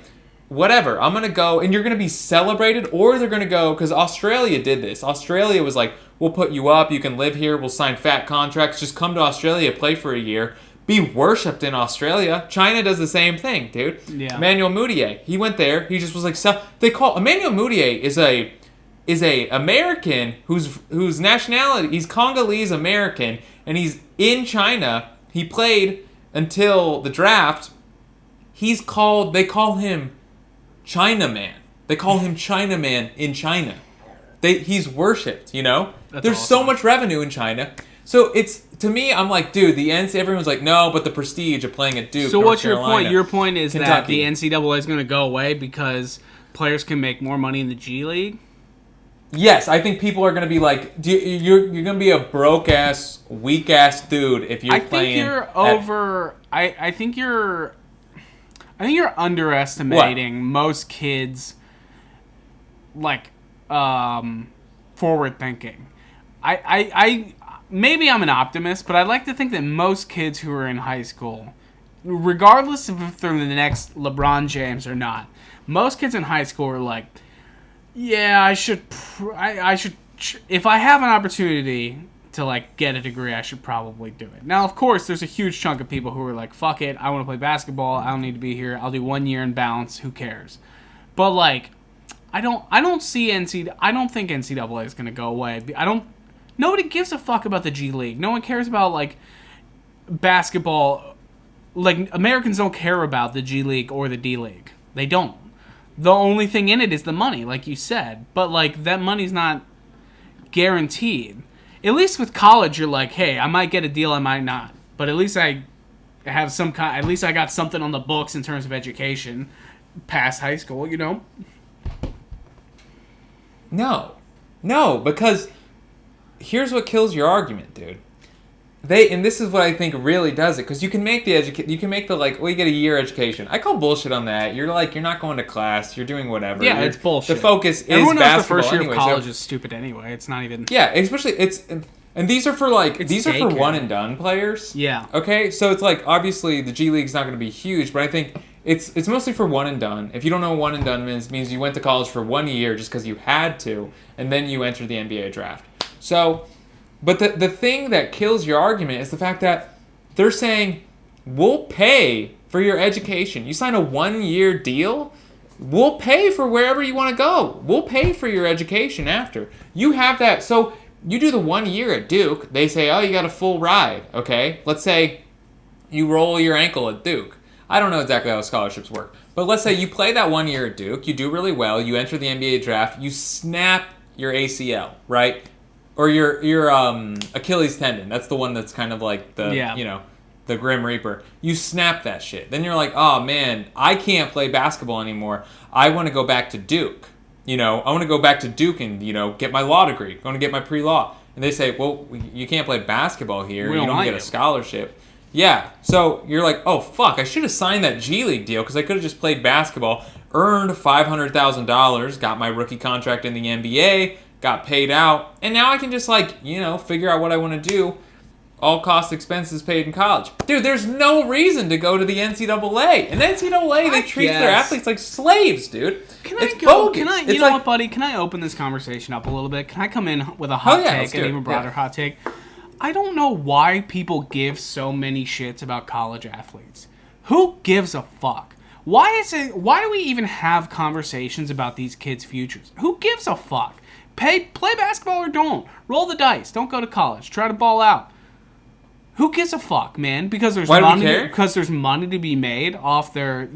whatever, I'm going to go, and you're going to be celebrated, or they're going to go, because Australia did this. Australia was like, we'll put you up, you can live here, we'll sign fat contracts, just come to Australia, play for a year, be worshipped in Australia. China does the same thing, dude. Yeah. Emmanuel Mudiay, he went there, he just was like, Emmanuel Mudiay is a American whose nationality, he's Congolese American, and he's in China. He played until the draft. They call him Chinaman. They call him Chinaman in China. He's worshipped, There's awesome. so much revenue in China. So it's, to me, I'm like, dude, everyone's like, no, but the prestige of playing at Duke, So North what's your Carolina, point? Your point is Kentucky. that the NCAA is going to go away because players can make more money in the G League? Yes, I think people are going to be like, you're going to be a broke-ass, weak-ass dude if you're playing. I think you're underestimating most kids, like, forward thinking. Maybe I'm an optimist, but I'd like to think that most kids who are in high school, regardless of if they're the next LeBron James or not, most kids in high school are like, yeah, I should, if I have an opportunity to, like, get a degree, I should probably do it. Now, of course, there's a huge chunk of people who are like, fuck it, I want to play basketball, I don't need to be here, I'll do 1 year and bounce, who cares? But, like, I don't think NCAA is going to go away. Nobody gives a fuck about the G League. No one cares about, like, basketball. Like, Americans don't care about the G League or the D League. They don't. The only thing in it is the money, like you said. But, like, that money's not guaranteed. At least with college, you're like, hey, I might get a deal, I might not. But at least I have at least I got something on the books in terms of education past high school, No, because here's what kills your argument, dude. And this is what I think really does it, because you can make you get a year education. I call bullshit on that. You're not going to class. You're doing whatever. Yeah, it's bullshit. The focus is Everyone knows basketball. The first year anyway, of college is stupid anyway. It's not even. Yeah, especially and these are for daycare. one and done players. Yeah. Okay, so it's like obviously the G League's not going to be huge, but I think it's mostly for one and done. If you don't know what one and done means you went to college for 1 year just because you had to, and then you entered the NBA draft. So. But the thing that kills your argument is the fact that they're saying, we'll pay for your education. You sign a 1 year deal, we'll pay for wherever you want to go. We'll pay for your education after. You have that. So you do the 1 year at Duke. They say, oh, you got a full ride. Okay, let's say you roll your ankle at Duke. I don't know exactly how scholarships work, but let's say you play that 1 year at Duke, you do really well, you enter the NBA draft, you snap your ACL, right? Or your Achilles tendon. That's the one that's kind of like the Grim Reaper. You snap that shit. Then you're like, oh man, I can't play basketball anymore. I want to go back to Duke. I want to go back to Duke and, get my law degree. I want to get my pre-law. And they say, well, you can't play basketball here. You don't get a scholarship. Yeah, so you're like, oh, fuck, I should have signed that G League deal because I could have just played basketball, earned $500,000, got my rookie contract in the NBA, got paid out, and now I can just, figure out what I want to do. All cost expenses paid in college. Dude, there's no reason to go to the NCAA. In NCAA, they treat their athletes like slaves, dude. It's bogus. What, buddy? Can I open this conversation up a little bit? Can I come in with a hot take, an even broader hot take? I don't know why people give so many shits about college athletes. Who gives a fuck? Why do we even have conversations about these kids' futures? Who gives a fuck? Play basketball or don't. Roll the dice. Don't go to college. Try to ball out. Who gives a fuck, man? Because there's money to be made off their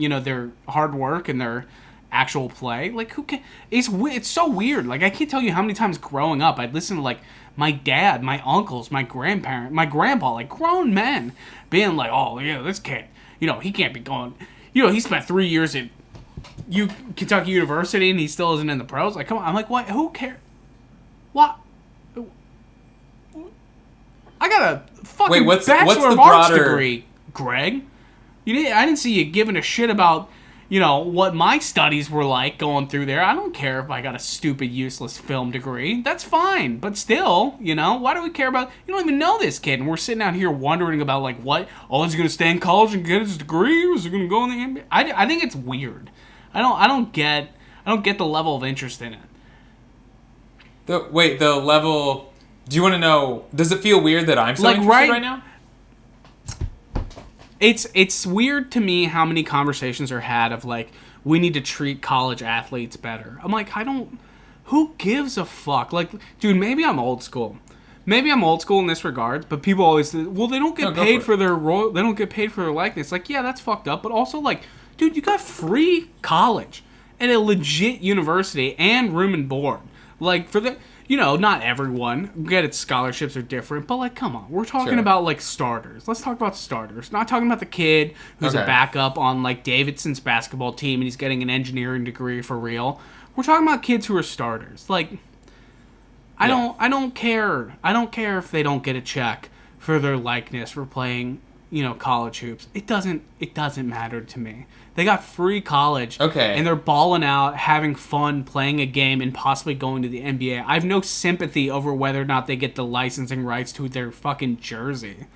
hard work and their actual play. Like, who can? It's so weird. Like, I can't tell you how many times growing up I'd listen to my dad, my uncles, my grandparent, my grandpa, like grown men being like, oh yeah, this kid, he can't be going. He spent 3 years at Kentucky University and he still isn't in the pros. Like, come on. I'm like, what? Who cares? What? I got a fucking Bachelor of Arts degree, Greg. I didn't see you giving a shit about, what my studies were like going through there. I don't care if I got a stupid, useless film degree. That's fine. But still, why do we care about... You don't even know this kid, and we're sitting out here wondering about, like, what? Oh, is he going to stay in college and get his degree? Or is he going to go in the NBA? I think it's weird. I don't get the level of interest in it. The level... Do you want to know... Does it feel weird that I'm so interested right now? It's weird to me how many conversations are had of, like, we need to treat college athletes better. I'm like, who gives a fuck? Like, dude, maybe I'm old school. Maybe I'm old school in this regard, but people always say, well, they don't get paid for their role. They don't get paid for their likeness. Like, yeah, that's fucked up. But also, like, dude, you got free college at a legit university and room and board. Like, for the... not everyone. Get it, scholarships are different, but, like, come on. We're talking about, like, starters. Let's talk about starters. Not talking about the kid who's a backup on, like, Davidson's basketball team and he's getting an engineering degree for real. We're talking about kids who are starters. Like, I don't care. I don't care if they don't get a check for their likeness for playing, college hoops. It doesn't matter to me. They got free college, and they're balling out, having fun, playing a game, and possibly going to the NBA. I have no sympathy over whether or not they get the licensing rights to their fucking jersey.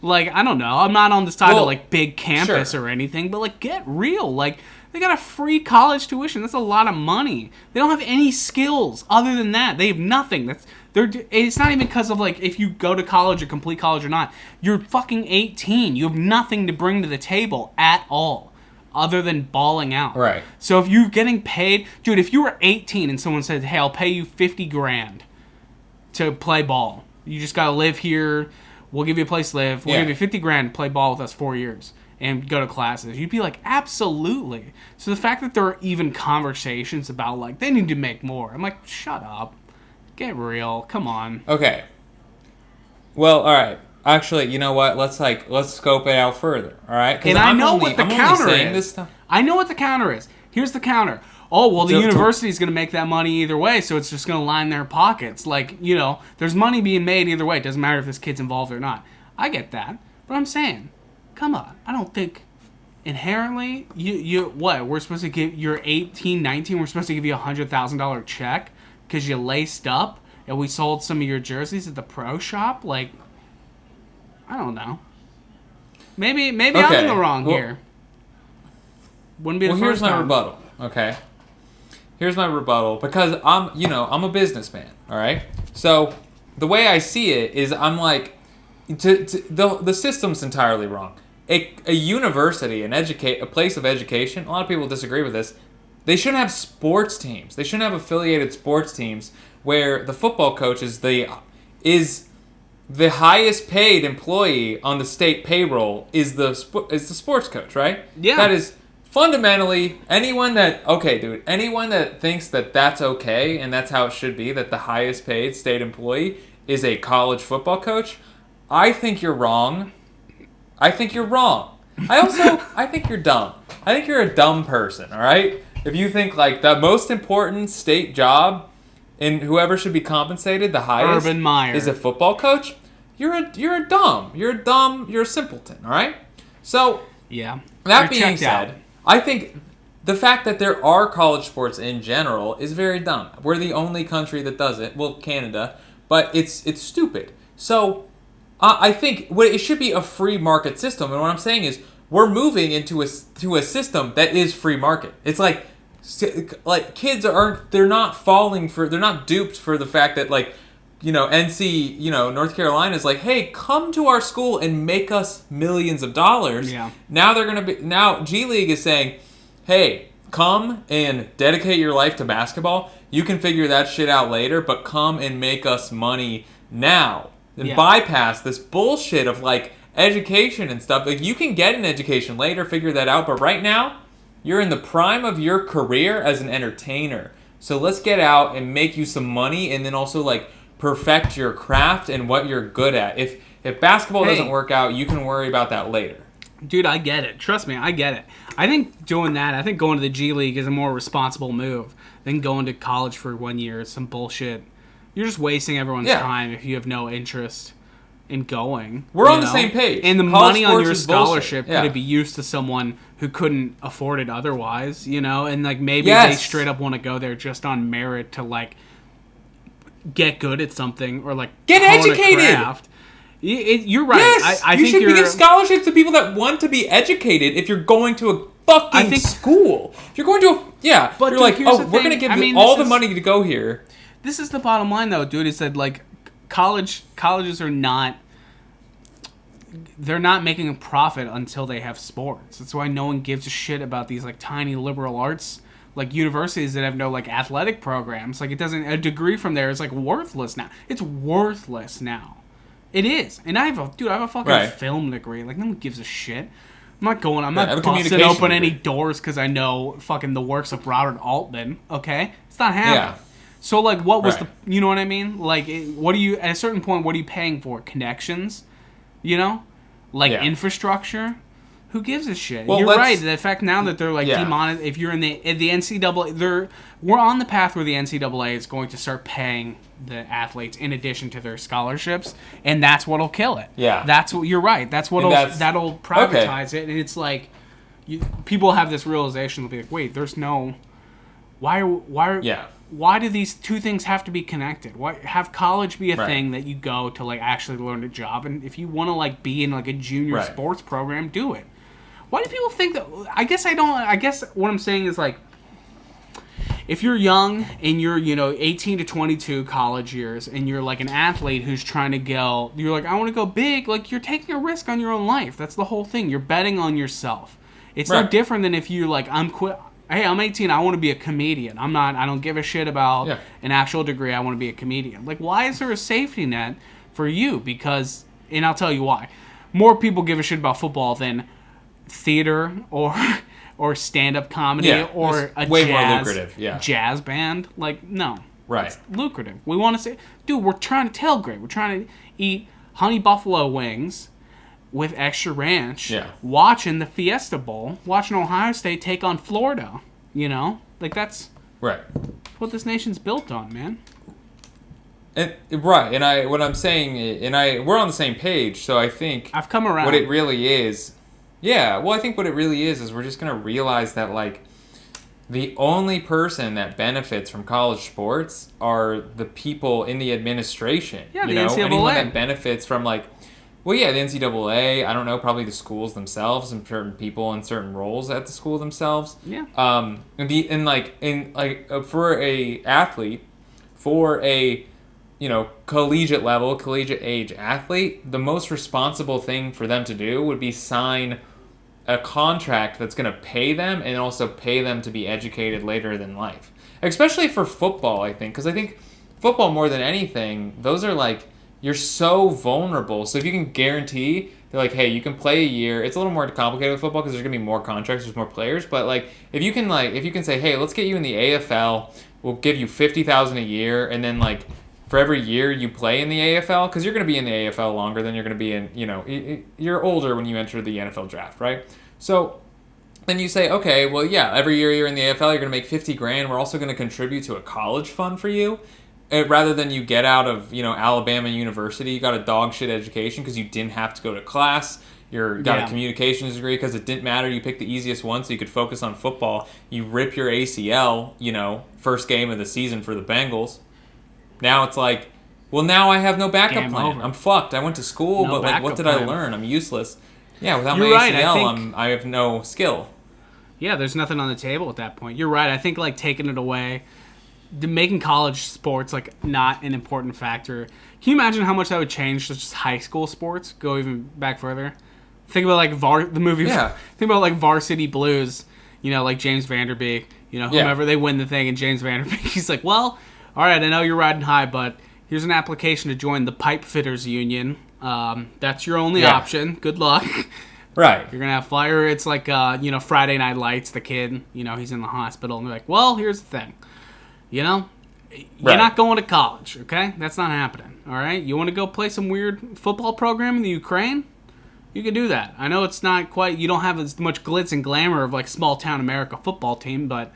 Like, I don't know. I'm not on the side of, like, big campus or anything, but, like, get real. Like, they got a free college tuition. That's a lot of money. They don't have any skills other than that. They have nothing. It's not even because of, like, if you go to college or complete college or not. You're fucking 18. You have nothing to bring to the table at all. Other than balling out. Right. So if you're getting paid... Dude, if you were 18 and someone said, hey, I'll pay you $50,000 to play ball. You just got to live here. We'll give you a place to live. We'll give you $50,000 to play ball with us 4 years and go to classes. You'd be like, absolutely. So the fact that there are even conversations about, like, they need to make more. I'm like, shut up. Get real. Come on. Okay. Well, all right. Actually, you know what? Let's scope it out further, all right? And I know what the counter is. I know what the counter is. Here's the counter. Oh, well, the university's going to make that money either way, so it's just going to line their pockets. Like, there's money being made either way. It doesn't matter if this kid's involved or not. I get that. But I'm saying, come on. I don't think inherently, we're supposed to give, you're 18, 19, we're supposed to give you a $100,000 check because you laced up and we sold some of your jerseys at the pro shop? Like... I don't know. Maybe I'm in the wrong here. Wouldn't be the first time. Here's my rebuttal. Okay. Here's my rebuttal because I'm a businessman. All right. So the way I see it is I'm like, the system's entirely wrong. A university, a place of education. A lot of people disagree with this. They shouldn't have sports teams. They shouldn't have affiliated sports teams where the football coach is is the highest paid employee on the state payroll is the sports coach, right? Yeah. That is fundamentally anyone that thinks that that's okay and that's how it should be, that the highest paid state employee is a college football coach. I think you're wrong. I think you're dumb. I think you're a dumb person, all right? If you think like the most important state job and whoever should be compensated the highest Urban Meyer is a football coach, you're a simpleton, all right? So, yeah. That You're being checked out. said, I think the fact that there are college sports in general is very dumb. We're the only country that does it. Well, Canada, but it's stupid. So, I think it should be a free market system, and what I'm saying is we're moving into a system that is free market. It's like kids they're not duped for the fact that North Carolina is like, hey, come to our school and make us millions of dollars. Yeah. Now G League is saying, hey, come and dedicate your life to basketball. You can figure that shit out later, but come and make us money now. And bypass this bullshit of like education and stuff. Like, you can get an education later, figure that out, but right now you're in the prime of your career as an entertainer. So let's get out and make you some money, and then also like perfect your craft and what you're good at. If basketball doesn't work out, you can worry about that later. Dude, I get it. Trust me, I get it. I think going to the G League is a more responsible move than going to college for 1 year. It's some bullshit. You're just wasting everyone's time if you have no interest in going. We're on the same page. And the College money on sports your is scholarship bullshit. could be used to someone who couldn't afford it otherwise, and like maybe they straight up want to go there just on merit to like get good at something or like get educated. Craft. You're right. Yes, I you think should give scholarships to people that want to be educated. If you're going to a fucking school, if you're going to but you're like, we're gonna give you all the money to go here. This is the bottom line, though, dude. Is that like colleges are not. They're not making a profit until they have sports. That's why no one gives a shit about these like tiny liberal arts like universities that have no like athletic programs. Like a degree from there is like worthless now. It's worthless now. It is. And I have a fucking film degree. Like, no one gives a shit. I'm not busting open any doors because I know fucking the works of Robert Altman. Okay, it's not happening. Yeah. So like, what was you know what I mean? Like, what are you at a certain point? What are you paying for? Connections, infrastructure. Who gives a shit? Well, you're right. The fact now that they're like demonetized. If you're in the NCAA, we're on the path where the NCAA is going to start paying the athletes in addition to their scholarships, and that's what'll kill it. Yeah, that's what you're right. That'll privatize it, and it's like people have this realization. They'll be like, wait, there's no why do these two things have to be connected? Why have college be a thing that you go to like actually learn a job, and if you want to like be in like a junior sports program, do it. Why do people think that? I guess what I'm saying is like, if you're young and you're 18 to 22 college years and you're like an athlete who's trying to go, you're like, I want to go big. Like, you're taking a risk on your own life. That's the whole thing. You're betting on yourself. It's no different than if you're like, Hey, I'm 18. I want to be a comedian. I don't give a shit about an actual degree. I want to be a comedian. Like, why is there a safety net for you? Because, and I'll tell you why. More people give a shit about football than theater or stand-up comedy or a way more lucrative. Jazz band. Like, no. Right. It's lucrative. We want to say, dude, we're trying to tailgate. We're trying to eat honey buffalo wings with extra ranch, watching the Fiesta Bowl, watching Ohio State take on Florida, Like, that's what this nation's built on, man. And what I'm saying, we're on the same page, so I think I've come around. What it really is, I think what it really is we're just going to realize that, like, the only person that benefits from college sports are the people in the administration. Yeah, the NCAA. Anyone that benefits from, like, the NCAA, I don't know, probably the schools themselves and certain people in certain roles at the school themselves. Yeah. For a athlete, for a collegiate age athlete, the most responsible thing for them to do would be sign a contract that's going to pay them and also pay them to be educated later in life. Especially for football, I think, because I think football more than anything, those are like you're so vulnerable. So if you can guarantee, they're like, hey, you can play a year. It's a little more complicated with football because there's gonna be more contracts, there's more players. But like, if you can say, hey, let's get you in the AFL. We'll give you $50,000 a year, and then like for every year you play in the AFL, because you're gonna be in the AFL longer than you're gonna be in. You're older when you enter the NFL draft, right? So then you say, okay, well, yeah, every year you're in the AFL, you're going to make $50,000. We're also going to contribute to a college fund for you. Rather than you get out of, Alabama University, you got a dog shit education because you didn't have to go to class. You got a communications degree because it didn't matter. You picked the easiest one so you could focus on football. You rip your ACL, first game of the season for the Bengals. Now it's like, well, now I have no backup Game plan. over. I'm fucked. I went to school, No but like, what backup did I plan. learn? I'm useless. Yeah, without You're my right, ACL, I have no skill. Yeah, there's nothing on the table at that point. You're right. I think like taking it away, making college sports like not an important factor. Can you imagine how much that would change just high school sports? Go even back further. Think about like the movie. Yeah. Think about like Varsity Blues. Like James Vanderbeek. Whomever they win the thing, and James Vanderbeek. He's like, well, all right, I know you're riding high, but here's an application to join the Pipe Fitters Union. That's your only option. Good luck. Right. You're gonna have fire. It's like Friday Night Lights. The kid, he's in the hospital, and they're like, well, here's the thing. You're not going to college, okay? That's not happening. All right. You want to go play some weird football program in the Ukraine? You can do that. I know it's not quite. You don't have as much glitz and glamour of like small town America football team, but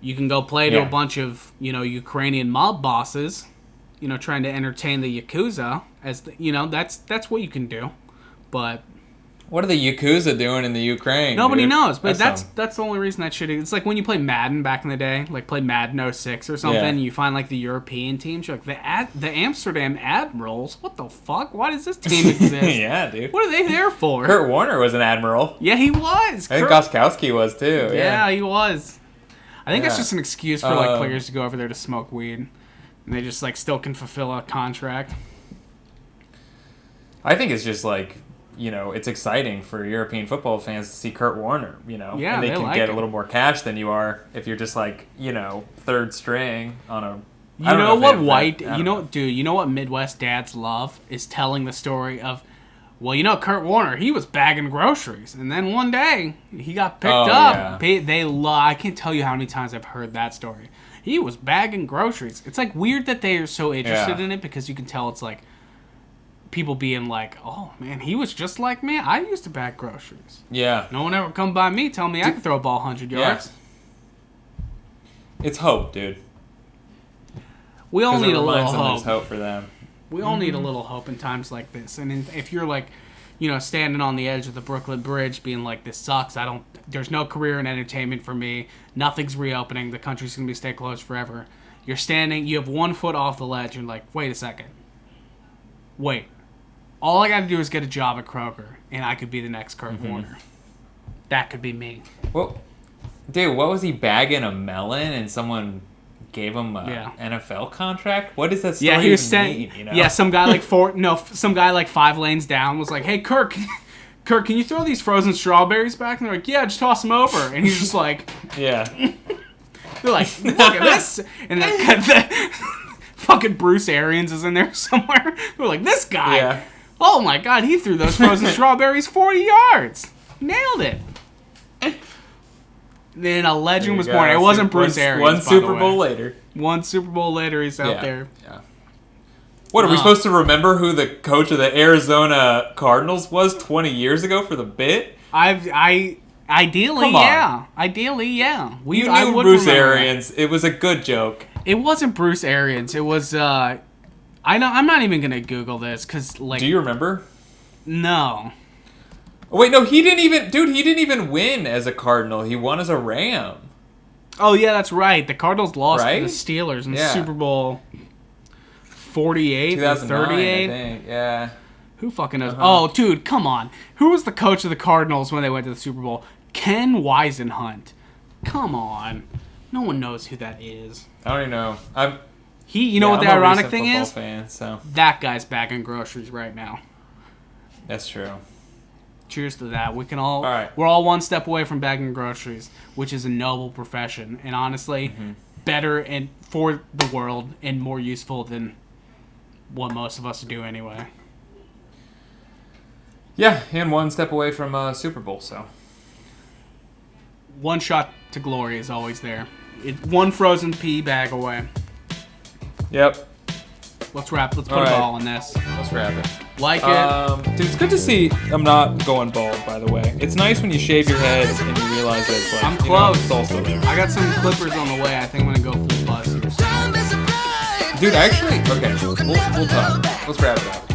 you can go play to a bunch of Ukrainian mob bosses, trying to entertain the Yakuza. That's what you can do, but. What are the Yakuza doing in the Ukraine? Nobody dude? knows, but that's the only reason that shit. It's like when you play Madden back in the day, like play Madden 06 or something. Yeah. You find like the European teams. You're like the Amsterdam Admirals. What the fuck? Why does this team exist? Yeah, dude. What are they there for? Kurt Warner was an admiral. Yeah, he was. I think Goskowski was too. Yeah, he was. I think it's Yeah. just an excuse for like players to go over there to smoke weed, and they just like still can fulfill a contract. I think it's just like. It's exciting for European football fans to see Kurt Warner, Yeah, and they they can like get him. a little more cash than you are if you're just like, third string on a. You know what Midwest dads love is telling the story of, well, Kurt Warner, he was bagging groceries, and then one day he got picked up. Yeah. I can't tell you how many times I've heard that story. He was bagging groceries. It's like weird that they are so interested in it because you can tell it's like people being like, oh man, he was just like me. I used to bag groceries. Yeah. No one ever come by me telling me I could throw a ball 100 yards. It's hope, dude. We all 'Cause it need a little reminds them there's hope. hope for them. We all need a little hope in times like this. And if you're like, standing on the edge of the Brooklyn Bridge being like, this sucks. There's no career in entertainment for me. Nothing's reopening. The country's going to stay closed forever. You have 1 foot off the ledge and like, wait a second. Wait. All I got to do is get a job at Kroger and I could be the next Kurt Warner. That could be me. Well, dude, what was he bagging a melon and someone gave him a NFL contract? What does that story he was mean? Yeah, some guy like 5 lanes down was like, "Hey, Kirk, can you throw these frozen strawberries back?" And they're like, "Yeah, just toss them over." And he's just like, Yeah. they're like, "Look at this!" And then fucking Bruce Arians is in there somewhere. They're like, "This guy, Yeah. oh my god, he threw those frozen strawberries 40 yards, nailed it." Then a legend was born. It wasn't Bruce Arians. One by the Super way. Bowl later. One Super Bowl later, he's out there. Yeah. What, are we supposed to remember who the coach of the Arizona Cardinals was 20 years ago for the bit? Ideally, Come on. yeah. Ideally, yeah. You I knew would Bruce remember Arians. It was a good joke. that. It wasn't Bruce Arians. It was, I know, I'm not even going to Google this, because, like... Do you remember? No. Oh, wait, no, he didn't even win as a Cardinal. He won as a Ram. Oh, yeah, that's right. The Cardinals lost Right? to the Steelers in Yeah. Super Bowl 48 or 2009, 38. I think. Yeah. Who fucking knows? Oh, dude, come on. Who was the coach of the Cardinals when they went to the Super Bowl? Ken Wisenhunt. Come on. No one knows who that is. I don't even know. You know what the ironic thing I'm a recent is? football fan, so That guy's bagging groceries right now. that's true. Cheers to that. We can all right. We're all one step away from bagging groceries, which is a noble profession, and honestly, better and for the world and more useful than what most of us do anyway. Yeah, and one step away from Super Bowl, so. One shot to glory is always there. One frozen pea bag away. Yep. Let's put All a right. ball in this. Let's wrap it. Like it. Dude, it's good to see I'm not going bald, by the way. It's nice when you shave your head and you realize that it's like, I'm you know, close. it's also there. I got some clippers on the way. I think I'm gonna go full buzz here. Dude, actually, okay, we'll talk. Let's wrap it up.